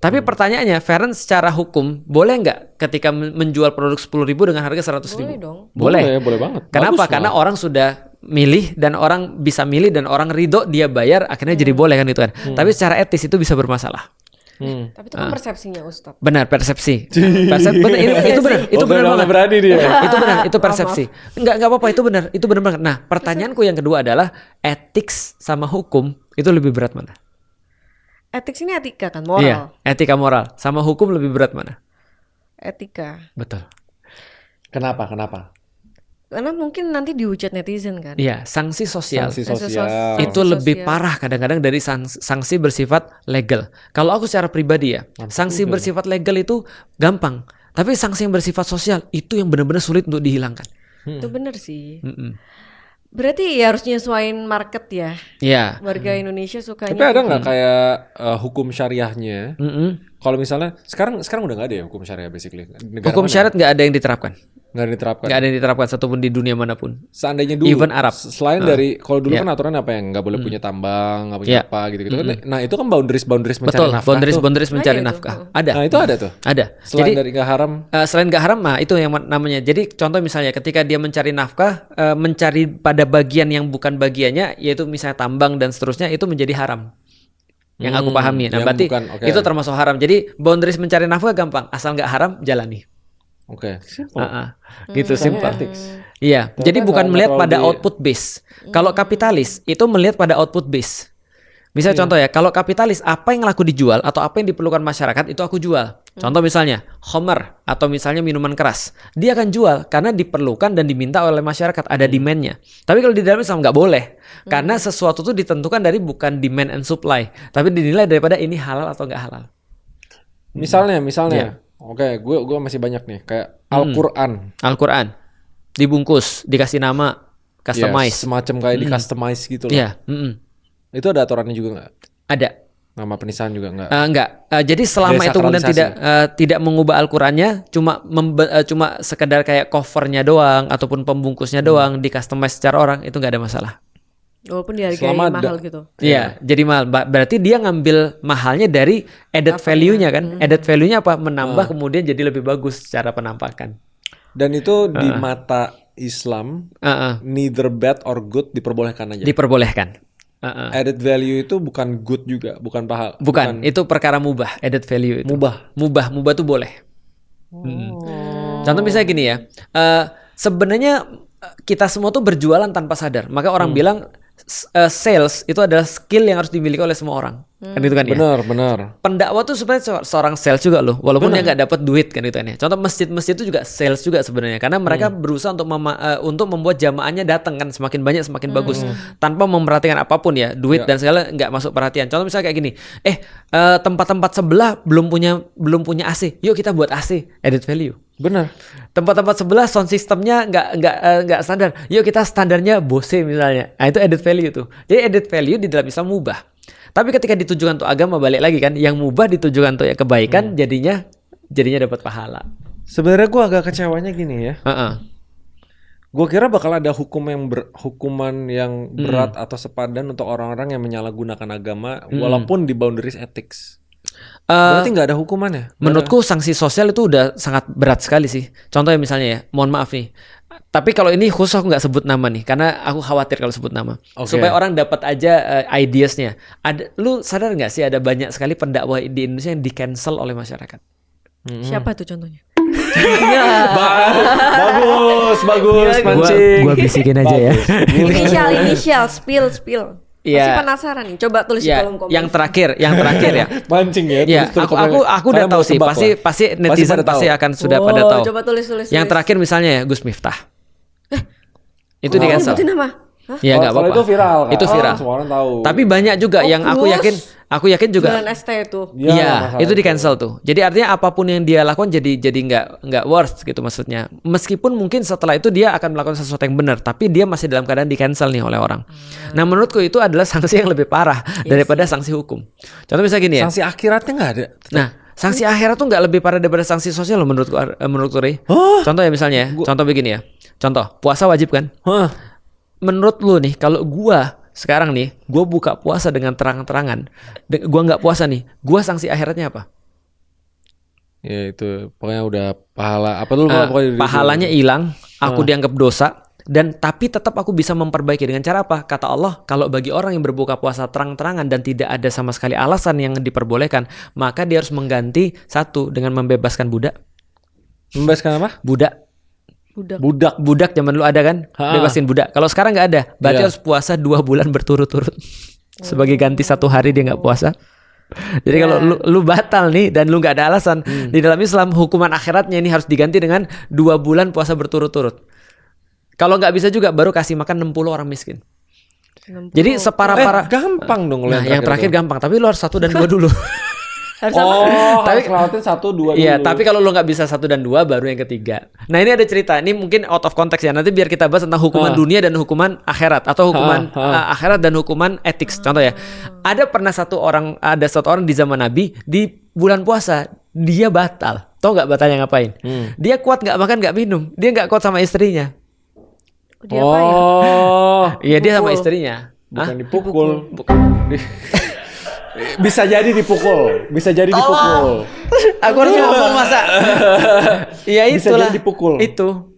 Speaker 2: Tapi pertanyaannya, Feren secara hukum boleh nggak ketika menjual produk 10.000 dengan harga 100.000?
Speaker 3: Boleh dong.
Speaker 1: Boleh banget.
Speaker 2: Kenapa?
Speaker 1: Bagus
Speaker 2: Karena
Speaker 1: malah.
Speaker 2: orang sudah milih dan orang bisa milih dan orang ridho dia bayar, akhirnya jadi boleh kan itu kan. Tapi secara etis itu bisa bermasalah.
Speaker 3: Tapi itu kan persepsinya Ustadz.
Speaker 2: Benar, persepsi. Benar, itu benar, itu benar banget.
Speaker 1: Berani dia.
Speaker 2: Itu benar, itu persepsi. Enggak apa-apa, itu benar banget. Nah, pertanyaanku yang kedua adalah ethics sama hukum itu lebih berat mana?
Speaker 3: Ethics ini etika kan, moral.
Speaker 2: Iya, etika moral sama hukum lebih berat mana?
Speaker 3: Etika.
Speaker 2: Betul.
Speaker 1: Kenapa?
Speaker 3: Karena mungkin nanti dihujat netizen kan.
Speaker 2: Iya, sanksi sosial.
Speaker 1: Sanksi sosial.
Speaker 2: Itu
Speaker 3: Sanksi
Speaker 2: lebih
Speaker 3: sosial.
Speaker 2: parah kadang-kadang dari sanksi bersifat legal. Kalau aku secara pribadi ya, sanksi bersifat legal itu gampang. Tapi sanksi yang bersifat sosial itu yang benar-benar sulit untuk dihilangkan.
Speaker 3: Itu benar sih.
Speaker 2: Mm-mm.
Speaker 3: Berarti ya harus nyesuaiin market ya.
Speaker 2: Iya.
Speaker 3: Warga Indonesia sukanya.
Speaker 1: Tapi ada nggak kayak hukum syariahnya?
Speaker 2: Mm-mm.
Speaker 1: Kalau misalnya sekarang udah nggak ada ya hukum syariah basically. Negara
Speaker 2: Hukum
Speaker 1: mana?
Speaker 2: syariat nggak ada yang diterapkan.
Speaker 1: Nggak ada diterapkan.
Speaker 2: Nggak ada yang diterapkan satupun di dunia manapun.
Speaker 1: Seandainya dulu,
Speaker 2: Even Arab.
Speaker 1: Selain dari kalau dulu
Speaker 2: Yeah.
Speaker 1: kan aturan apa yang nggak boleh punya tambang, nggak punya
Speaker 2: Yeah.
Speaker 1: apa gitu kan. Nah itu kan boundaries mencari
Speaker 2: Betul,
Speaker 1: nafkah.
Speaker 2: boundaries mencari
Speaker 3: Ada itu.
Speaker 2: nafkah. Ada.
Speaker 1: Nah itu ada tuh.
Speaker 2: Ada.
Speaker 1: Selain
Speaker 2: Jadi
Speaker 1: dari nggak haram.
Speaker 2: selain gak haram, nah itu yang namanya. Jadi contoh misalnya ketika dia mencari nafkah, mencari pada bagian yang bukan bagiannya, yaitu misalnya tambang dan seterusnya, itu menjadi haram. Yang aku pahami. Nah
Speaker 1: yang
Speaker 2: berarti
Speaker 1: bukan, oke.
Speaker 2: itu termasuk haram. Jadi boundaries mencari nafkah gampang, asal nggak haram jalani.
Speaker 1: Oke.
Speaker 2: Gitu simple.
Speaker 1: Ethics.
Speaker 2: Iya.
Speaker 1: Ternyata
Speaker 2: Jadi bukan
Speaker 1: nggak
Speaker 2: melihat
Speaker 1: terlalu
Speaker 2: pada
Speaker 1: di-
Speaker 2: output base. Kalau kapitalis itu melihat pada output base. Misal contoh ya, kalau kapitalis apa yang laku dijual atau apa yang diperlukan masyarakat itu aku jual. Contoh misalnya Homer atau misalnya minuman keras, dia akan jual karena diperlukan dan diminta oleh masyarakat, ada demand-nya. Tapi kalau di dalam Islam nggak boleh, karena sesuatu itu ditentukan dari bukan demand and supply, tapi dinilai daripada ini halal atau nggak halal.
Speaker 1: Misalnya,
Speaker 2: Iya.
Speaker 1: oke, gue masih banyak nih kayak Al-Qur'an.
Speaker 2: Al-Quran dibungkus, dikasih nama, customize.
Speaker 1: Semacam kayak di customize gitu loh.
Speaker 2: Iya,
Speaker 1: Itu ada aturannya juga nggak?
Speaker 2: ada.
Speaker 1: Nama penistaan juga nggak?
Speaker 2: Enggak. Jadi selama itu kemudian
Speaker 1: Desakralisasi.
Speaker 2: tidak mengubah Al-Qur'annya, cuma sekedar kayak covernya doang ataupun pembungkusnya doang di customize secara orang, itu nggak ada masalah.
Speaker 3: Walaupun dihargai
Speaker 1: Selama
Speaker 3: mahal gitu.
Speaker 2: Iya, jadi mahal. Berarti dia ngambil mahalnya dari added value-nya kan? Added value-nya apa? Menambah kemudian jadi lebih bagus secara penampakan.
Speaker 1: Dan itu di mata Islam neither bad or good diperbolehkan aja.
Speaker 2: Diperbolehkan.
Speaker 1: Added value itu bukan good juga, bukan pahala.
Speaker 2: Bukan, itu perkara mubah, added value itu. Mubah tuh boleh. Contoh misalnya gini ya, sebenarnya kita semua tuh berjualan tanpa sadar. Maka orang bilang sales itu adalah skill yang harus dimiliki oleh semua orang. Kan itu kan ya.
Speaker 1: Benar.
Speaker 2: Pendakwah tuh sebenarnya seorang sales juga loh, walaupun dia nggak dapat duit kan itu kan ya. Contoh masjid-masjid itu juga sales juga sebenarnya, karena mereka berusaha untuk membuat jamaahnya datang kan, semakin banyak semakin bagus, tanpa memperhatikan apapun ya, duit dan segala nggak masuk perhatian. Contoh misalnya kayak gini, tempat-tempat sebelah belum punya AC, yuk kita buat AC, added value.
Speaker 1: Benar.
Speaker 2: Tempat-tempat sebelah sound systemnya nggak standar, yuk kita standarnya Bose misalnya. Nah itu added value tuh. Jadi added value di dalam Islam mubah. Tapi ketika ditujukan untuk agama, balik lagi kan, yang mubah ditujukan untuk ya kebaikan, jadinya dapat pahala.
Speaker 1: Sebenarnya gue agak kecewanya gini ya. Gue kira bakal ada hukuman yang berat atau sepadan untuk orang-orang yang menyalahgunakan agama walaupun di boundaries ethics. Berarti nggak ada hukumannya?
Speaker 2: Menurutku sanksi sosial itu udah sangat berat sekali sih. Contohnya misalnya ya, mohon maaf nih. Tapi kalau ini khusus aku nggak sebut nama nih, karena aku khawatir kalau sebut nama. Supaya orang dapat aja ideasnya. Lu sadar nggak sih ada banyak sekali pendakwah di Indonesia yang di-cancel oleh masyarakat?
Speaker 3: Siapa tuh contohnya?
Speaker 1: Bagus, mancing.
Speaker 2: Gua bisikin aja ya.
Speaker 3: Inisial, spill. Masih penasaran nih, coba tulis di kolom komen.
Speaker 2: Yang terakhir ya.
Speaker 1: Mancing ya.
Speaker 2: Aku udah tahu sih, pasti netizen pasti akan sudah pada tahu.
Speaker 3: Coba tulis.
Speaker 2: Yang terakhir misalnya ya Gus Miftah. Itu di cancel.
Speaker 3: Nyebutin nama?
Speaker 2: Ya nggak apa-apa.
Speaker 1: Itu viral kan?
Speaker 2: Itu viral.
Speaker 1: Semua orang tahu.
Speaker 2: Tapi banyak juga yang aku yakin juga.
Speaker 3: Bulan ST itu.
Speaker 2: Iya, itu di cancel tuh. Jadi artinya apapun yang dia lakukan jadi nggak worth gitu maksudnya. Meskipun mungkin setelah itu dia akan melakukan sesuatu yang benar, tapi dia masih dalam keadaan di cancel nih oleh orang. Nah menurutku itu adalah sanksi yang lebih parah daripada sanksi hukum. Contoh misalnya gini ya.
Speaker 1: Sanksi akhiratnya nggak ada.
Speaker 2: Nah, sanksi akhirat tuh nggak lebih parah daripada sanksi sosial loh menurutku Ray. Contoh ya misalnya, contoh begini ya. Contoh, puasa wajib kan? Menurut lu nih, kalau gua sekarang nih, gua buka puasa dengan terang-terangan, gua nggak puasa nih, gua sanksi akhiratnya apa?
Speaker 1: Ya itu, pokoknya udah pahala apa dulu pokoknya
Speaker 2: pahalanya hilang, aku dianggap dosa, dan tapi tetap aku bisa memperbaiki dengan cara apa? Kata Allah, kalau bagi orang yang berbuka puasa terang-terangan dan tidak ada sama sekali alasan yang diperbolehkan, maka dia harus mengganti satu dengan membebaskan budak.
Speaker 1: Membebaskan apa?
Speaker 2: Budak zaman dulu ada kan, bebasin budak. Kalau sekarang nggak ada, berarti harus puasa 2 bulan berturut-turut sebagai ganti 1 hari dia nggak puasa. Jadi kalau lu batal nih dan lu nggak ada alasan, di dalam Islam hukuman akhiratnya ini harus diganti dengan 2 bulan puasa berturut-turut. Kalau nggak bisa juga baru kasih makan 60 orang miskin. 60. Jadi separah-parah.
Speaker 1: Gampang dong.
Speaker 2: Nah yang terakhir gampang, tapi lu harus 1 dan 2 dulu.
Speaker 1: Tapi ngelawatin 1, 2 dulu.
Speaker 2: Iya, tapi kalau lo nggak bisa 1 dan 2 baru yang ketiga. Nah ini ada cerita, ini mungkin out of context ya. Nanti biar kita bahas tentang hukuman dunia dan hukuman akhirat, atau hukuman akhirat dan hukuman ethics. Contoh ya, ada satu orang di zaman Nabi di bulan puasa dia batal. Tahu nggak batalnya ngapain? Dia kuat nggak makan nggak minum, dia nggak kuat sama istrinya.
Speaker 3: Dia apa ya?
Speaker 2: Iya dia sama istrinya.
Speaker 1: Bukan dipukul. Bisa jadi dipukul.
Speaker 2: Aku harus ngomong masa. Iya itulah.
Speaker 1: Bisa jadi dipukul.
Speaker 2: Itu.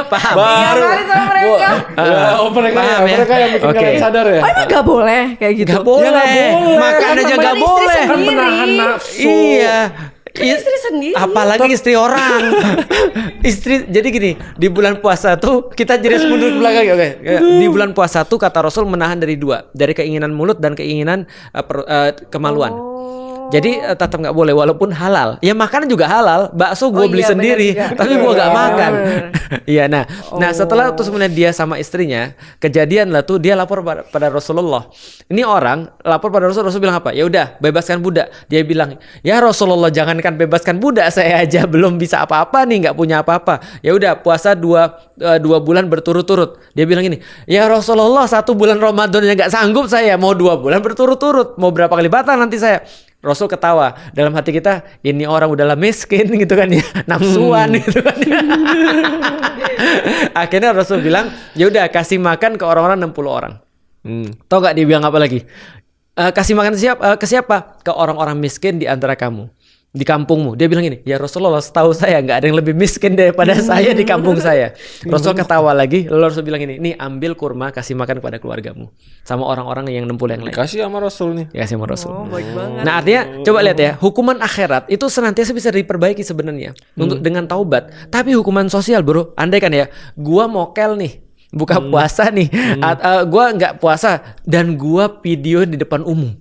Speaker 2: Paham.
Speaker 3: Baru
Speaker 1: mereka yang bikin kalian sadar ya.
Speaker 3: Emang gak boleh kayak gitu?
Speaker 2: Gak boleh. Makan aja gak boleh.
Speaker 3: Kan menahan nafsu.
Speaker 2: Iya.
Speaker 3: Istri sendiri.
Speaker 2: Apalagi istri orang. Jadi gini, di bulan puasa tuh kita jadi mundur ke belakang oke. Di bulan puasa tuh kata Rasul menahan dari 2, dari keinginan mulut dan keinginan kemaluan. Jadi tetap nggak boleh walaupun halal. Ya makanan juga halal. Bakso gue beli sendiri, tapi gue nggak makan. Iya, nah setelah terus kemudian dia sama istrinya kejadian lah tuh dia lapor pada Rasulullah. Ini orang lapor pada Rasul bilang apa? Ya udah bebaskan budak. Dia bilang ya Rasulullah jangankan bebaskan budak, saya aja belum bisa apa-apa nih, nggak punya apa-apa. Ya udah puasa 2 bulan berturut-turut. Dia bilang ini ya Rasulullah 1 bulan Ramadan yang nggak sanggup saya, mau 2 bulan berturut-turut, mau berapa kali batal nanti saya. Rasul ketawa, dalam hati kita ini orang udahlah miskin gitu kan ya, nafsuan gitu kan ya. Akhirnya Rasul bilang ya udah kasih makan ke orang-orang 60 orang. Tahu gak dia bilang apa lagi? Kasih makan ke siapa? Ke orang-orang miskin di antara kamu. di kampungmu. Dia bilang gini, ya Rasulullah, setahu saya nggak ada yang lebih miskin daripada saya di kampung saya. Rasul ketawa lagi, lalu Rasul bilang gini, nih ambil kurma kasih makan kepada keluargamu sama orang-orang yang nempul yang lain.
Speaker 1: Kasih sama Rasul nih.
Speaker 2: Kasih sama Rasul.
Speaker 3: Oh, baik banget.
Speaker 2: Nah artinya coba lihat ya, hukuman akhirat itu senantiasa bisa diperbaiki sebenarnya untuk dengan taubat. Tapi hukuman sosial bro, andai kan ya, gua mokel nih, buka puasa nih, gua nggak puasa dan gua video di depan umum.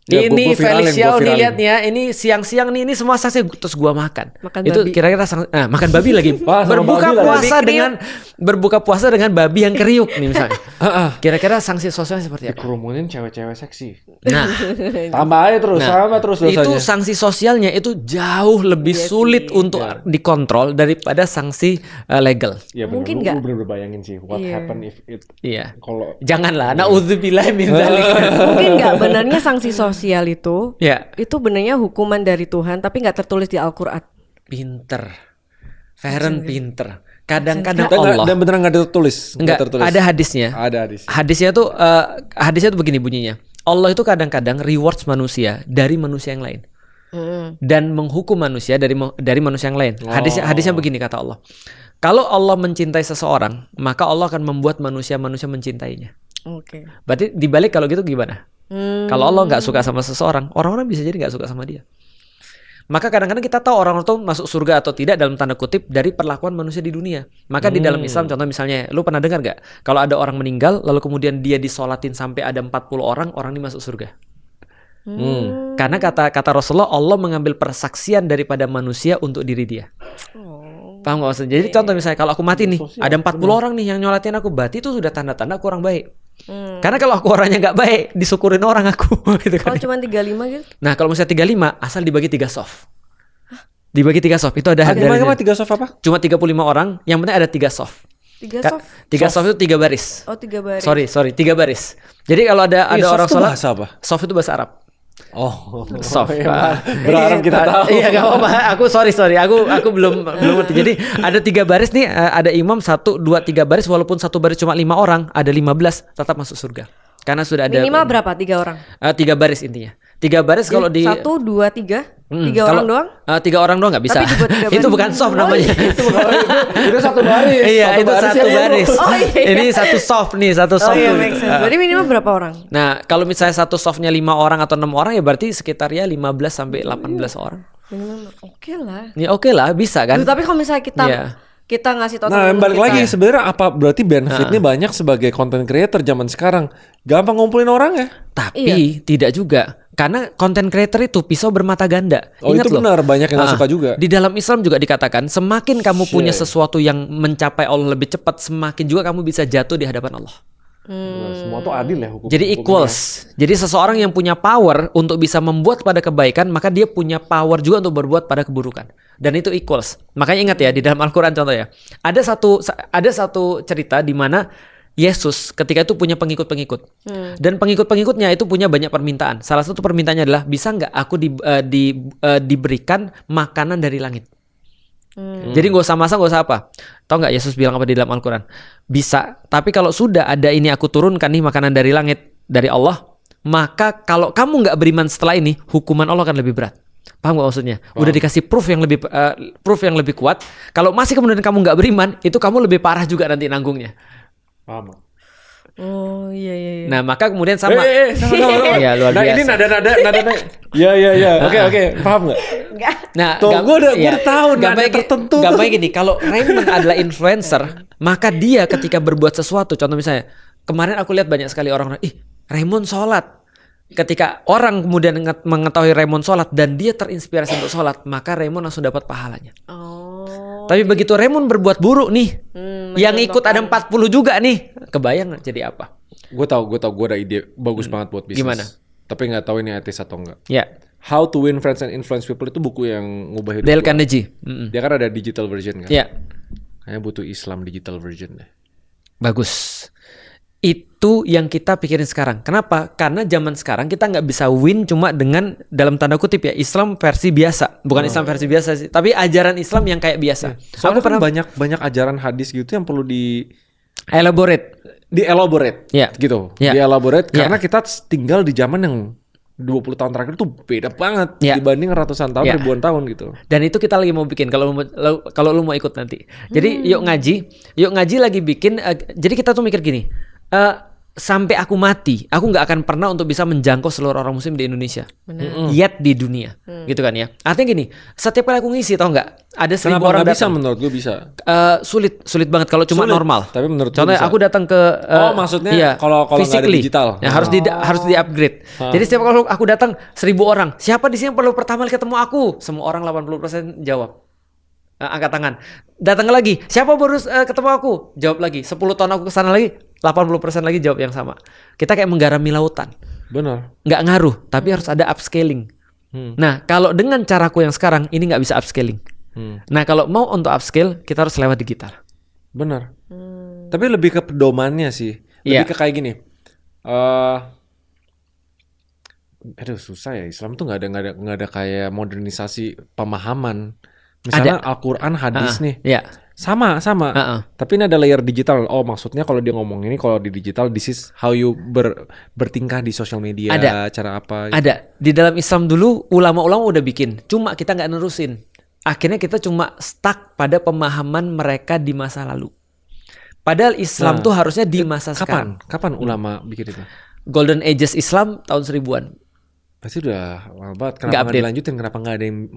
Speaker 1: Ya,
Speaker 2: Ini Felicia nih
Speaker 1: viralin.
Speaker 2: lihat nih ya, ini siang-siang nih, ini semua saksi terus gua makan. Itu
Speaker 3: babi.
Speaker 2: kira-kira makan babi lagi.
Speaker 1: Wah, sama
Speaker 2: berbuka
Speaker 1: babi
Speaker 2: puasa
Speaker 3: lagi.
Speaker 2: dengan berbuka puasa dengan babi yang kriuk nih misalnya. Kira-kira sanksi sosialnya seperti apa?
Speaker 1: Dikerumunin cewek-cewek seksi.
Speaker 2: Nah,
Speaker 1: Tambah aja terus, sama terus dosanya.
Speaker 2: itu sanksi sosialnya itu jauh lebih sulit untuk dikontrol daripada sanksi legal.
Speaker 1: Ya,
Speaker 3: Mungkin
Speaker 1: lu
Speaker 3: nggak?
Speaker 1: bener-bener bayangin sih what happen if it
Speaker 2: Iya.
Speaker 1: kalau
Speaker 2: Janganlah, naudzubillah min dzalik.
Speaker 3: Mungkin nggak benarnya sanksi sosial itu
Speaker 2: Ya,
Speaker 3: itu benarnya hukuman dari Tuhan tapi nggak tertulis di Al-Quran.
Speaker 2: pinter. Feren pinter. Kadang-kadang
Speaker 1: dan,
Speaker 2: Allah
Speaker 1: dan beneran nggak tertulis.
Speaker 2: Enggak, ada hadisnya.
Speaker 1: Ada hadis.
Speaker 2: Hadisnya tuh begini bunyinya. Allah itu kadang-kadang rewards manusia dari manusia yang lain. Dan menghukum manusia dari manusia yang lain. Hadisnya begini kata Allah. Kalau Allah mencintai seseorang, maka Allah akan membuat manusia-manusia mencintainya.
Speaker 3: Oke.
Speaker 2: Berarti dibalik kalau gitu gimana? Kalau Allah nggak suka sama seseorang, orang-orang bisa jadi nggak suka sama dia. Maka kadang-kadang kita tahu orang itu masuk surga atau tidak dalam tanda kutip dari perlakuan manusia di dunia. Maka di dalam Islam, contoh misalnya, lu pernah dengar nggak? Kalau ada orang meninggal, lalu kemudian dia disolatin sampai ada 40 orang ini masuk surga. Karena kata Rasulullah, Allah mengambil persaksian daripada manusia untuk diri dia. Paham nggak maksudnya? Jadi contoh misalnya kalau aku mati nih, ada 40 orang nih yang nyolatin aku, berarti itu sudah tanda-tanda aku orang baik. Karena kalau aku orangnya nggak baik, disyukurin orang aku. Gitu kan.
Speaker 3: Kalau cuma 35 gitu?
Speaker 2: Nah kalau misalnya 35, asal dibagi 3 soft. Dibagi 3 soft, itu ada
Speaker 1: Gimana
Speaker 2: harganya.
Speaker 1: 3 soft apa?
Speaker 2: Cuma 35 orang, yang penting ada 3 soft.
Speaker 3: 3 soft?
Speaker 2: 3 soft itu 3 baris.
Speaker 3: Oh 3 baris.
Speaker 2: Sorry, 3 baris. Jadi kalau ada
Speaker 1: soft
Speaker 2: orang
Speaker 1: itu
Speaker 2: sholat,
Speaker 1: bahasa apa?
Speaker 2: soft itu bahasa Arab.
Speaker 1: Oh,
Speaker 2: Soft.
Speaker 1: berharap kita tahu.
Speaker 2: Iya gak apa-apa. Aku sorry. Aku belum ngerti. Jadi ada 3 baris nih. Ada imam 1, 2, 3 baris. Walaupun satu baris cuma 5 orang, ada 15 tetap masuk surga. Karena sudah ada
Speaker 3: Minimal berapa? 3 orang?
Speaker 2: 3 baris intinya. 3 baris kalau di
Speaker 3: 1, 2, 3? 3 orang doang?
Speaker 2: 3 orang doang nggak bisa.
Speaker 3: Tapi dibuat 3 baris.
Speaker 2: Itu bukan soft namanya.
Speaker 1: Itu satu baris.
Speaker 2: Iya, itu satu baris.
Speaker 3: Oh, iya.
Speaker 2: Ini satu soft nih, satu
Speaker 3: Oh
Speaker 2: soft.
Speaker 3: iya, make sense. Berarti minimal berapa orang?
Speaker 2: Nah, kalau misalnya satu softnya 5 orang atau 6 orang ya berarti sekitar ya 15 sampai 18 orang.
Speaker 3: Minimal oke lah.
Speaker 2: Ya oke lah, bisa kan?
Speaker 3: Duh, tapi kalau misalnya
Speaker 2: Iya.
Speaker 3: kita ngasih tau
Speaker 1: Nah,
Speaker 3: temen
Speaker 1: balik
Speaker 3: kita,
Speaker 1: lagi sebenarnya apa berarti benefitnya banyak sebagai content creator zaman sekarang. Gampang ngumpulin orang ya.
Speaker 2: Tapi tidak juga. Karena content creator itu pisau bermata ganda.
Speaker 1: Oh,
Speaker 2: Ingat
Speaker 1: itu
Speaker 2: loh.
Speaker 1: benar, banyak yang nggak suka juga.
Speaker 2: Di dalam Islam juga dikatakan semakin kamu punya sesuatu yang mencapai Allah lebih cepat, semakin juga kamu bisa jatuh di hadapan Allah.
Speaker 1: Nah, semua tuh adil ya hukum.
Speaker 2: Jadi equals. Jadi seseorang yang punya power untuk bisa membuat pada kebaikan, maka dia punya power juga untuk berbuat pada keburukan. Dan itu equals. Makanya ingat ya, di dalam Al-Quran contoh ya. Ada satu cerita di mana Yesus ketika itu punya pengikut-pengikut. Dan pengikut-pengikutnya itu punya banyak permintaan. Salah satu permintaannya adalah, bisa nggak aku diberikan makanan dari langit? Jadi gak usah masak, gak usah apa. Tahu nggak Yesus bilang apa di dalam Al-Quran? Bisa, tapi kalau sudah ada ini aku turunkan nih makanan dari langit, dari Allah, maka kalau kamu nggak beriman setelah ini, hukuman Allah akan lebih berat. Paham gak maksudnya? Udah dikasih proof yang lebih kuat. Kalau masih kemudian kamu nggak beriman, itu kamu lebih parah juga nanti nanggungnya.
Speaker 1: Paham.
Speaker 3: Oh iya.
Speaker 2: Nah maka kemudian sama.
Speaker 1: Sama.
Speaker 2: Ya, luar
Speaker 1: Nah,
Speaker 2: biasa.
Speaker 1: ini nada. Iya. Oke. Paham nggak?
Speaker 3: Enggak.
Speaker 2: Nah,
Speaker 1: Tuh, gue udah tahu nada tertentu.
Speaker 2: Gampang gini, kalau Raymond adalah influencer, maka dia ketika berbuat sesuatu, contoh misalnya, kemarin aku lihat banyak sekali orang, Raymond sholat. Ketika orang kemudian mengetahui Raymond sholat dan dia terinspirasi untuk sholat, maka Raymond langsung dapat pahalanya.
Speaker 3: Oh.
Speaker 2: Tapi begitu Raymond berbuat buruk nih, yang ikut ada 40 juga nih, kebayang jadi apa?
Speaker 1: Gue tahu gue ada ide bagus banget buat bisnis.
Speaker 2: Gimana?
Speaker 1: Tapi nggak tahu ini etis atau enggak.
Speaker 2: Ya,
Speaker 1: How to Win Friends and Influence People itu buku yang ngubah hidup
Speaker 2: Dale
Speaker 1: gua.
Speaker 2: Carnegie.
Speaker 1: Dia kan ada digital version kan.
Speaker 2: Ya,
Speaker 1: Kayaknya butuh Islam digital version deh.
Speaker 2: bagus. Itu yang kita pikirin sekarang. Kenapa? Karena zaman sekarang kita nggak bisa win cuma dengan dalam tanda kutip ya Islam versi biasa. Bukan Islam versi biasa sih, tapi ajaran Islam yang kayak biasa.
Speaker 1: Soalnya kan banyak ajaran hadis gitu yang perlu
Speaker 2: Elaborate.
Speaker 1: di-elaborate
Speaker 2: Ya.
Speaker 1: gitu.
Speaker 2: Ya.
Speaker 1: Di-elaborate
Speaker 2: Ya.
Speaker 1: karena kita tinggal di zaman yang 20 tahun terakhir tuh beda banget dibanding ratusan tahun, ribuan tahun gitu.
Speaker 2: Dan itu kita lagi mau bikin kalau lu mau ikut nanti. Jadi yuk ngaji lagi bikin. Jadi kita tuh mikir gini. Sampai aku mati, aku nggak akan pernah untuk bisa menjangkau seluruh orang muslim di Indonesia, yet di dunia, gitu kan ya. Artinya gini, setiap kali aku ngisi, tau nggak, ada 1.000 orang datang.
Speaker 1: Bisa menurut gue bisa.
Speaker 2: Sulit banget kalau cuma normal.
Speaker 1: Tapi menurut
Speaker 2: contohnya aku datang ke,
Speaker 1: maksudnya kalau nggak ada digital,
Speaker 2: ya harus di upgrade. Jadi setiap kali aku datang 1.000 orang, siapa di sini yang perlu pertama kali ketemu aku? Semua orang 80% jawab. Angkat tangan. Datang lagi, siapa baru ketemu aku? Jawab lagi. 10 tahun aku kesana lagi, 80% lagi jawab yang sama. Kita kayak menggarami lautan.
Speaker 1: Benar.
Speaker 2: Nggak ngaruh, tapi harus ada upscaling. Nah, kalau dengan caraku yang sekarang, ini nggak bisa upscaling. Nah, kalau mau untuk upscale, kita harus lewat digital.
Speaker 1: Benar. Tapi lebih ke pedomannya sih. Lebih ke kayak gini. Aduh, susah ya. Islam tuh nggak ada kayak modernisasi pemahaman. Misalnya Al-Quran, hadis nih, sama. Tapi ini ada layer digital. Oh, maksudnya kalau dia ngomong ini, kalau di digital, this is how you bertingkah di sosial media. Cara apa? Gitu.
Speaker 2: Ada. Di dalam Islam dulu, ulama-ulama udah bikin. Cuma kita nggak nerusin. Akhirnya kita cuma stuck pada pemahaman mereka di masa lalu. Padahal Islam tuh harusnya di masa sekarang.
Speaker 1: Kapan ulama bikin itu?
Speaker 2: Golden Ages Islam tahun 1000-an.
Speaker 1: Pasti udah lama banget. Kenapa nggak dilanjutin? Kenapa nggak ada yang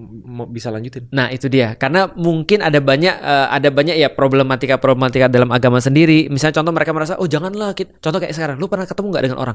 Speaker 1: bisa lanjutin?
Speaker 2: Nah itu dia. Karena mungkin ada banyak ya problematika dalam agama sendiri. Misalnya contoh mereka merasa, oh janganlah. Contoh kayak sekarang, lu pernah ketemu nggak dengan orang?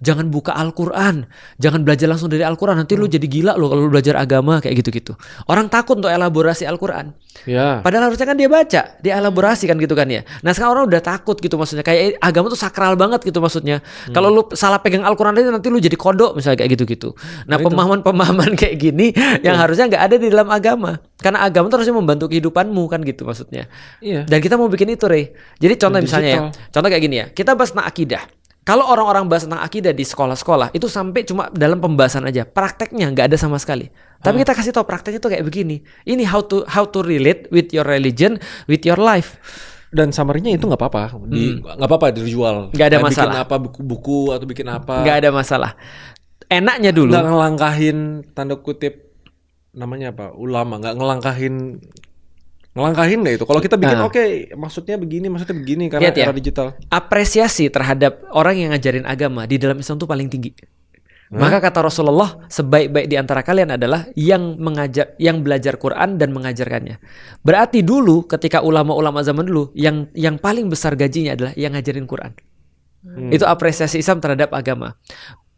Speaker 2: Jangan buka Al-Quran. Jangan belajar langsung dari Al-Quran. Nanti lu jadi gila lo kalau lu belajar agama kayak gitu-gitu. Orang takut untuk elaborasi Al-Quran. Ya. Padahal harusnya kan dia baca, dia elaborasi kan gitu kan ya. Nah sekarang orang udah takut gitu maksudnya. Kayak agama tuh sakral banget gitu maksudnya. Kalau lu salah pegang Al-Quran nanti lu jadi kodok misalnya kayak gitu-gitu. Nah pemahaman-pemahaman kayak gini yang harusnya nggak ada di dalam agama. Karena agama itu harusnya membantu kehidupanmu kan gitu maksudnya. Iya. Dan kita mau bikin itu Rey. Jadi contoh misalnya ya, contoh kayak gini ya. Kita bahas tentang akidah. Kalau orang-orang bahas tentang akidah di sekolah-sekolah itu sampai cuma dalam pembahasan aja, prakteknya nggak ada sama sekali. Tapi kita kasih tahu prakteknya tuh kayak begini. Ini how to relate with your religion, with your life.
Speaker 1: Dan summary-nya itu nggak apa-apa, nggak apa-apa dijual.
Speaker 2: Nggak ada masalah.
Speaker 1: Bikin apa buku atau bikin apa?
Speaker 2: Nggak ada masalah. Enaknya dulu.
Speaker 1: Nggak ngelangkahin tanda kutip namanya apa? Ulama nggak ngelangkahin nggak itu? Kalau kita bikin maksudnya begini karena era digital.
Speaker 2: Apresiasi terhadap orang yang ngajarin agama di dalam Islam itu paling tinggi. Maka kata Rasulullah, sebaik-baik di antara kalian adalah yang belajar Quran dan mengajarkannya. Berarti dulu ketika ulama-ulama zaman dulu yang paling besar gajinya adalah yang ngajarin Quran. Itu apresiasi Islam terhadap agama.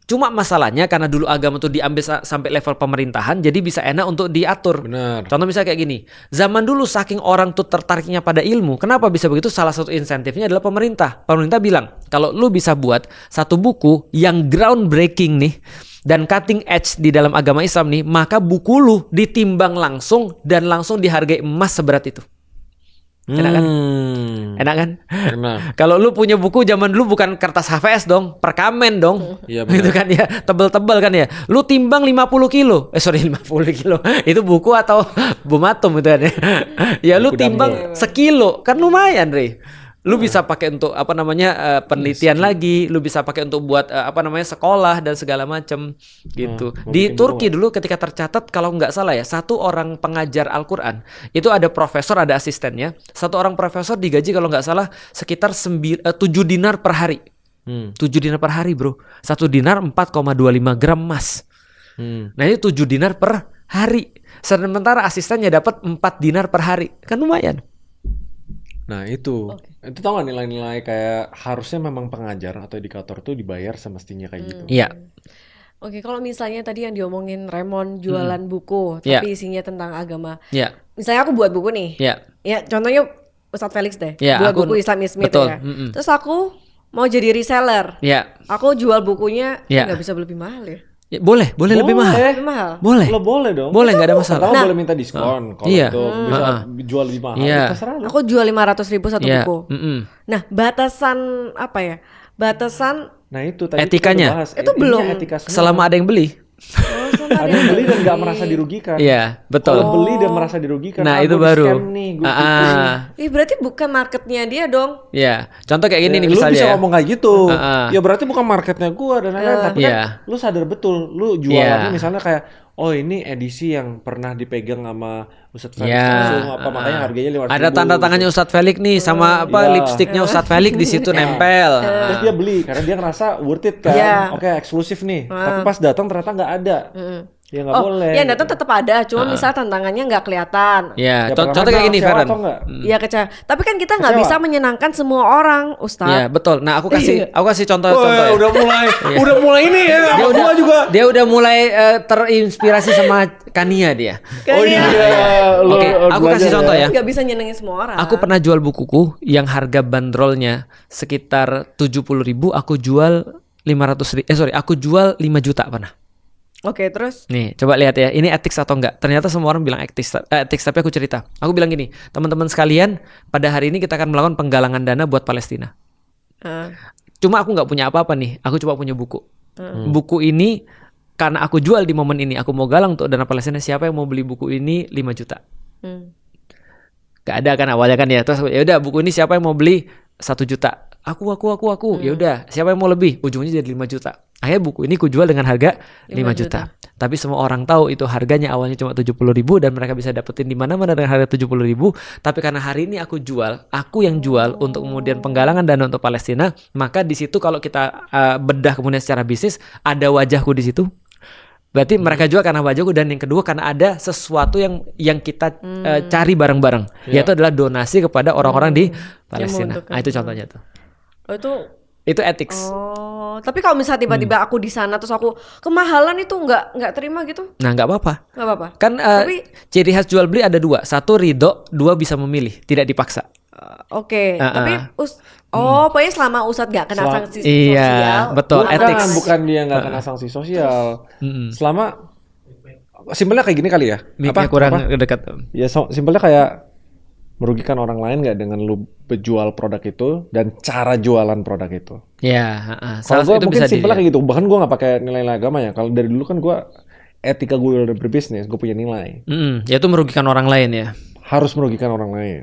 Speaker 2: Cuma masalahnya karena dulu agama tuh diambil sampai level pemerintahan, jadi bisa enak untuk diatur.
Speaker 1: Benar.
Speaker 2: Contoh misalnya kayak gini, zaman dulu saking orang tuh tertariknya pada ilmu, kenapa bisa begitu? Salah satu insentifnya adalah pemerintah. Pemerintah bilang, kalau lu bisa buat satu buku yang groundbreaking nih, dan cutting edge di dalam agama Islam nih, maka buku lu ditimbang langsung dan langsung dihargai emas seberat itu. Enak kan? Enak kan? Kalau lu punya buku zaman dulu bukan kertas HVS dong, perkamen dong. Iya benar. Gitu kan ya, tebel-tebel kan ya. Lu timbang 50 kilo. 50 kilo. Itu buku atau bom atom gitu kan ya. Ya lu timbang sekilo, kan lumayan, Rey. Lu bisa pakai untuk penelitian lagi, lu bisa pakai untuk buat sekolah dan segala macam gitu. Di Turki dulu ketika tercatat kalau nggak salah ya, satu orang pengajar Al-Quran itu ada profesor, ada asistennya. Satu orang profesor digaji kalau nggak salah sekitar 7 dinar per hari. 7 dinar per hari, bro. 1 dinar 4,25 gram emas. Nah ini 7 dinar per hari. Sementara asistennya dapat 4 dinar per hari. Kan lumayan.
Speaker 1: Nah itu tau gak nilai-nilai kayak harusnya memang pengajar atau edukator tuh dibayar semestinya kayak gitu.
Speaker 2: Iya.
Speaker 3: Oke, kalau misalnya tadi yang diomongin Raymond jualan buku tapi isinya tentang agama. Iya. Misalnya aku buat buku nih. Iya. Ya contohnya Ustadz Felix deh. Buat buku Islamisme itu ya. Terus aku mau jadi reseller. Iya. Aku jual bukunya nggak bisa lebih mahal ya.
Speaker 2: Ya, boleh lebih mahal. Boleh.
Speaker 1: Lo boleh dong.
Speaker 2: Boleh, nggak ada masalah.
Speaker 1: Boleh minta diskon kalau itu bisa jual lebih mahal.
Speaker 3: Terserah. Aku jual 500.000 satu buku. Nah, batasan apa ya? Nah itu tadi
Speaker 2: etikanya.
Speaker 3: Itu belum.
Speaker 2: Selama ada yang beli.
Speaker 1: Ada yang beli dan nggak merasa dirugikan.
Speaker 2: Iya, betul.
Speaker 1: Kalau beli dan merasa dirugikan.
Speaker 2: Nah, itu baru.
Speaker 1: Scam nih, gue
Speaker 3: berarti bukan marketnya dia dong.
Speaker 2: Iya, contoh kayak gini nih
Speaker 1: lu
Speaker 2: misalnya.
Speaker 1: Lu bisa ngomong kayak gitu. Ya berarti bukan marketnya gua dan lain-lain. Tapi kan lu sadar betul, lu jualannya misalnya kayak, oh ini edisi yang pernah dipegang sama Ustadz Felix langsung, makanya harganya 500
Speaker 2: ada tanda tangannya Ustadz Felix nih sama lipstiknya Ustadz Felix di situ nempel.
Speaker 1: Terus dia beli karena dia ngerasa worth it kan. Oke, eksklusif nih. Tapi pas datang ternyata nggak ada. Ya nggak boleh.
Speaker 3: Ya datang tetap ada, cuma misal tantangannya nggak kelihatan.
Speaker 2: Ya, contoh kayak gini, Feren.
Speaker 3: Iya kecewa. Tapi kan kita nggak bisa menyenangkan semua orang, Ustadz.
Speaker 2: Iya betul. Nah aku kasih contoh. Ya.
Speaker 1: Udah mulai ini ya.
Speaker 2: Dia udah mulai terinspirasi sama Kania dia.
Speaker 1: Oh iya.
Speaker 2: Oke, aku kasih contoh ya.
Speaker 3: Nggak bisa nyenengin semua orang.
Speaker 2: Aku pernah jual bukuku yang harga bandrolnya sekitar 70.000, aku jual 500.000. Aku jual 5 juta pernah.
Speaker 3: Oke, terus?
Speaker 2: Nih, coba lihat ya. Ini ethics atau enggak? Ternyata semua orang bilang ethics, tapi aku cerita. Aku bilang gini, teman-teman sekalian, pada hari ini kita akan melakukan penggalangan dana buat Palestina. Cuma aku nggak punya apa-apa nih. Aku cuma punya buku. Buku ini, karena aku jual di momen ini, aku mau galang untuk dana Palestina. Siapa yang mau beli buku ini 5 juta? Gak ada kan awalnya kan ya. Terus ya udah, buku ini siapa yang mau beli 1 juta? Aku. Ya udah, siapa yang mau lebih? Ujungnya jadi 5 juta. Akhirnya buku ini kujual dengan harga 5 juta. Tapi semua orang tahu itu harganya awalnya cuma 70.000 dan mereka bisa dapetin di mana-mana dengan harga 70.000. Tapi karena hari ini aku yang jual untuk kemudian penggalangan dana untuk Palestina, maka di situ kalau kita bedah kemudian secara bisnis ada wajahku di situ. Berarti mereka jual karena wajahku, dan yang kedua karena ada sesuatu yang kita cari bareng-bareng, yaitu adalah donasi kepada orang-orang di Palestina. Nah, itu contohnya tuh.
Speaker 3: Oh,
Speaker 2: itu ethics.
Speaker 3: Oh, tapi kalau misalnya tiba-tiba aku di sana terus aku kemahalan itu nggak terima gitu?
Speaker 2: Nah, nggak apa-apa.
Speaker 3: Nggak apa-apa.
Speaker 2: Kan tapi ciri khas jual beli ada 2. 1 ridho, 2 bisa memilih, tidak dipaksa.
Speaker 3: Oke. Tapi pokoknya selama Ustadz nggak kena sanksi sosial.
Speaker 2: Iya, betul. Ethics.
Speaker 1: Bukan dia nggak kena sanksi sosial. Selama simpelnya kayak gini kali ya.
Speaker 2: Kurang dekat.
Speaker 1: Ya simpelnya kayak merugikan orang lain nggak dengan lu berjual produk itu dan cara jualan produk itu.
Speaker 2: Ya,
Speaker 1: kalau gue mungkin simpelnya kayak gitu. Bahkan gue nggak pakai nilai agama ya. Kalau dari dulu kan gue etika gue udah berbisnis, gue punya nilai.
Speaker 2: Yaitu merugikan orang lain ya.
Speaker 1: Harus merugikan orang lain.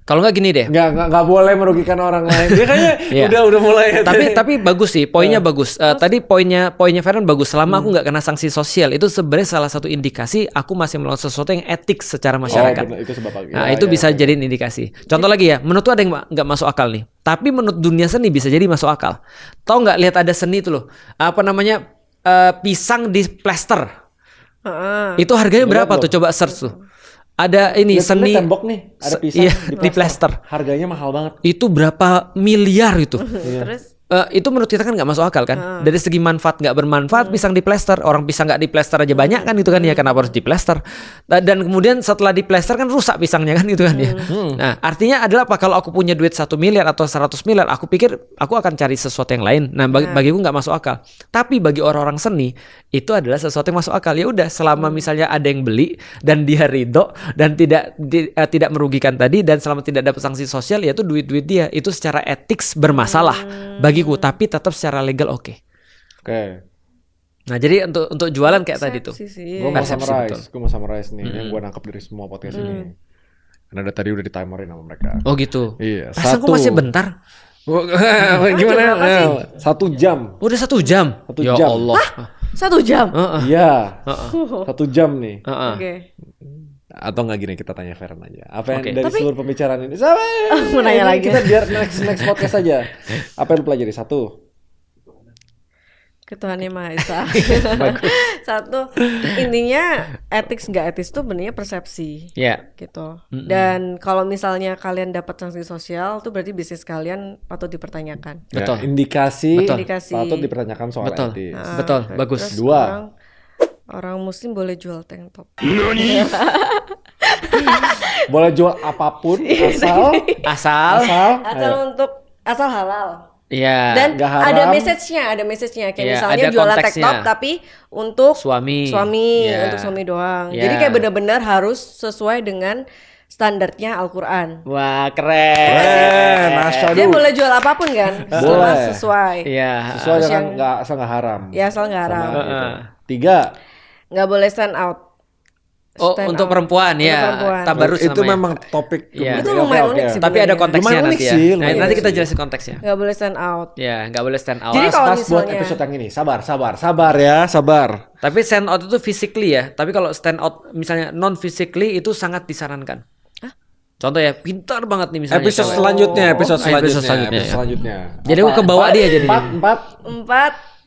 Speaker 2: Kalau nggak gini deh.
Speaker 1: Nggak boleh merugikan orang lain. Dia kayaknya udah mulai.
Speaker 2: Tapi bagus sih, poinnya bagus. Tadi poinnya Feren bagus. Selama aku nggak kena sanksi sosial, itu sebenarnya salah satu indikasi aku masih melakukan sesuatu yang etik secara masyarakat.
Speaker 1: Itu sebab
Speaker 2: itu bisa jadi indikasi. Contoh lagi ya, menurut tuh ada yang nggak masuk akal nih. Tapi menurut dunia seni bisa jadi masuk akal. Tahu nggak, lihat ada seni itu loh. Pisang di plester. Itu harganya berapa tuh? Coba search tuh. Ada ini seni
Speaker 1: tembok nih, ada pisang
Speaker 2: di plester.
Speaker 1: Harganya mahal banget.
Speaker 2: Itu berapa miliar itu?
Speaker 3: Terus?
Speaker 2: Itu menurut kita kan nggak masuk akal kan? Dari segi manfaat nggak bermanfaat, pisang di plester. Orang pisang nggak di plester aja banyak kan itu kan ya, kenapa harus di plester? Dan kemudian setelah di plester kan rusak pisangnya kan itu kan ya. Nah artinya adalah apa? Kalau aku punya duit 1 miliar atau 100 miliar, aku pikir aku akan cari sesuatu yang lain. Nah bagiku nggak masuk akal. Tapi bagi orang-orang seni itu adalah sesuatu yang masuk akal. Ya udah, selama misalnya ada yang beli dan dia ridho dan tidak merugikan tadi, dan selama tidak dapat sanksi sosial, yaitu duit dia itu secara etik bermasalah bagiku, tapi tetap secara legal oke. Nah jadi untuk jualan kayak tadi tuh.
Speaker 1: Gue mau summarize nih yang gue nangkep dari semua podcast ini. Karena tadi udah ditimerin sama mereka.
Speaker 2: Oh gitu.
Speaker 1: Iya.
Speaker 2: Rasanya kok masih bentar.
Speaker 1: Gimana? 1 jam.
Speaker 2: Udah 1 jam.
Speaker 1: 1 jam.
Speaker 2: Ya Allah.
Speaker 3: 1 jam?
Speaker 1: Iya. 1 jam nih.
Speaker 3: Oke.
Speaker 1: Atau nggak gini, kita tanya Feren aja. Apa yang dari seluruh pembicaraan ini?
Speaker 3: Mau nanya lagi.
Speaker 1: Kita biar next podcast aja. Apa yang lu pelajari? 1.
Speaker 3: Tuhan Yang Maha Esa. 1, intinya etis nggak etis tuh benernya persepsi. Gitu. Dan kalau misalnya kalian dapat sanksi sosial, tuh berarti bisnis kalian patut dipertanyakan.
Speaker 2: Betul.
Speaker 1: Indikasi patut dipertanyakan soal etis.
Speaker 2: Betul. Bagus.
Speaker 1: 2.
Speaker 3: Orang muslim boleh jual tank top.
Speaker 1: Boleh jual apapun
Speaker 3: asal halal.
Speaker 2: Iya.
Speaker 3: Dan ada message-nya kayak misalnya jualan tank top tapi untuk suami untuk suami doang. Jadi kayak benar-benar harus sesuai dengan standarnya Al-Quran.
Speaker 2: Wah, keren.
Speaker 3: Dia boleh jual apapun kan?
Speaker 1: Boleh.
Speaker 3: Sesuai.
Speaker 2: Iya.
Speaker 1: Sesuai dengan asal nggak haram.
Speaker 3: Ya asal nggak haram.
Speaker 1: Gitu. 3.
Speaker 3: Nggak boleh stand out.
Speaker 2: Untuk perempuan ya. Tabarus
Speaker 1: itu
Speaker 2: namanya.
Speaker 1: memang topik.
Speaker 2: Iya.
Speaker 3: Itu lumayan unik sih.
Speaker 2: Tapi ada konteksnya
Speaker 1: Lumayan
Speaker 2: nanti
Speaker 1: unik
Speaker 2: ya.
Speaker 1: sih,
Speaker 2: Nah, nanti kita jelasin konteksnya.
Speaker 3: Nggak boleh stand out.
Speaker 2: Ya, nggak boleh stand out.
Speaker 3: Jadi kalau
Speaker 1: Pas buat
Speaker 3: misalnya-
Speaker 1: episode yang ini. Sabar ya.
Speaker 2: Tapi stand out itu physically ya. Tapi kalau stand out misalnya non physically itu sangat disarankan. Contoh ya, pintar banget nih misalnya.
Speaker 1: Episode selanjutnya.
Speaker 2: Jadi aku kebawa dia jadi.
Speaker 3: 4.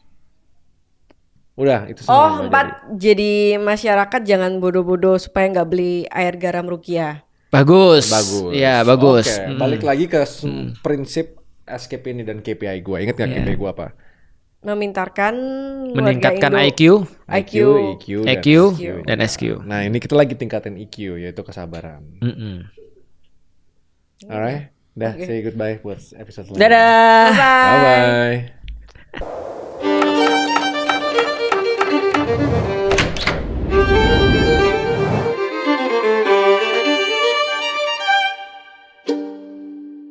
Speaker 1: Udah, itu semua.
Speaker 3: 4 jadi masyarakat jangan bodoh-bodoh supaya nggak beli air garam Rukiah.
Speaker 2: Bagus. Iya, bagus.
Speaker 1: Oke, balik lagi ke prinsip SKP ini dan KPI gue. Ingat gak KPI gue apa?
Speaker 2: Meningkatkan IQ, EQ, dan SQ.
Speaker 1: Nah, ini kita lagi tingkatin EQ, yaitu kesabaran. Alright, say goodbye buat episode selanjutnya.
Speaker 2: Dadah.
Speaker 1: Bye-bye.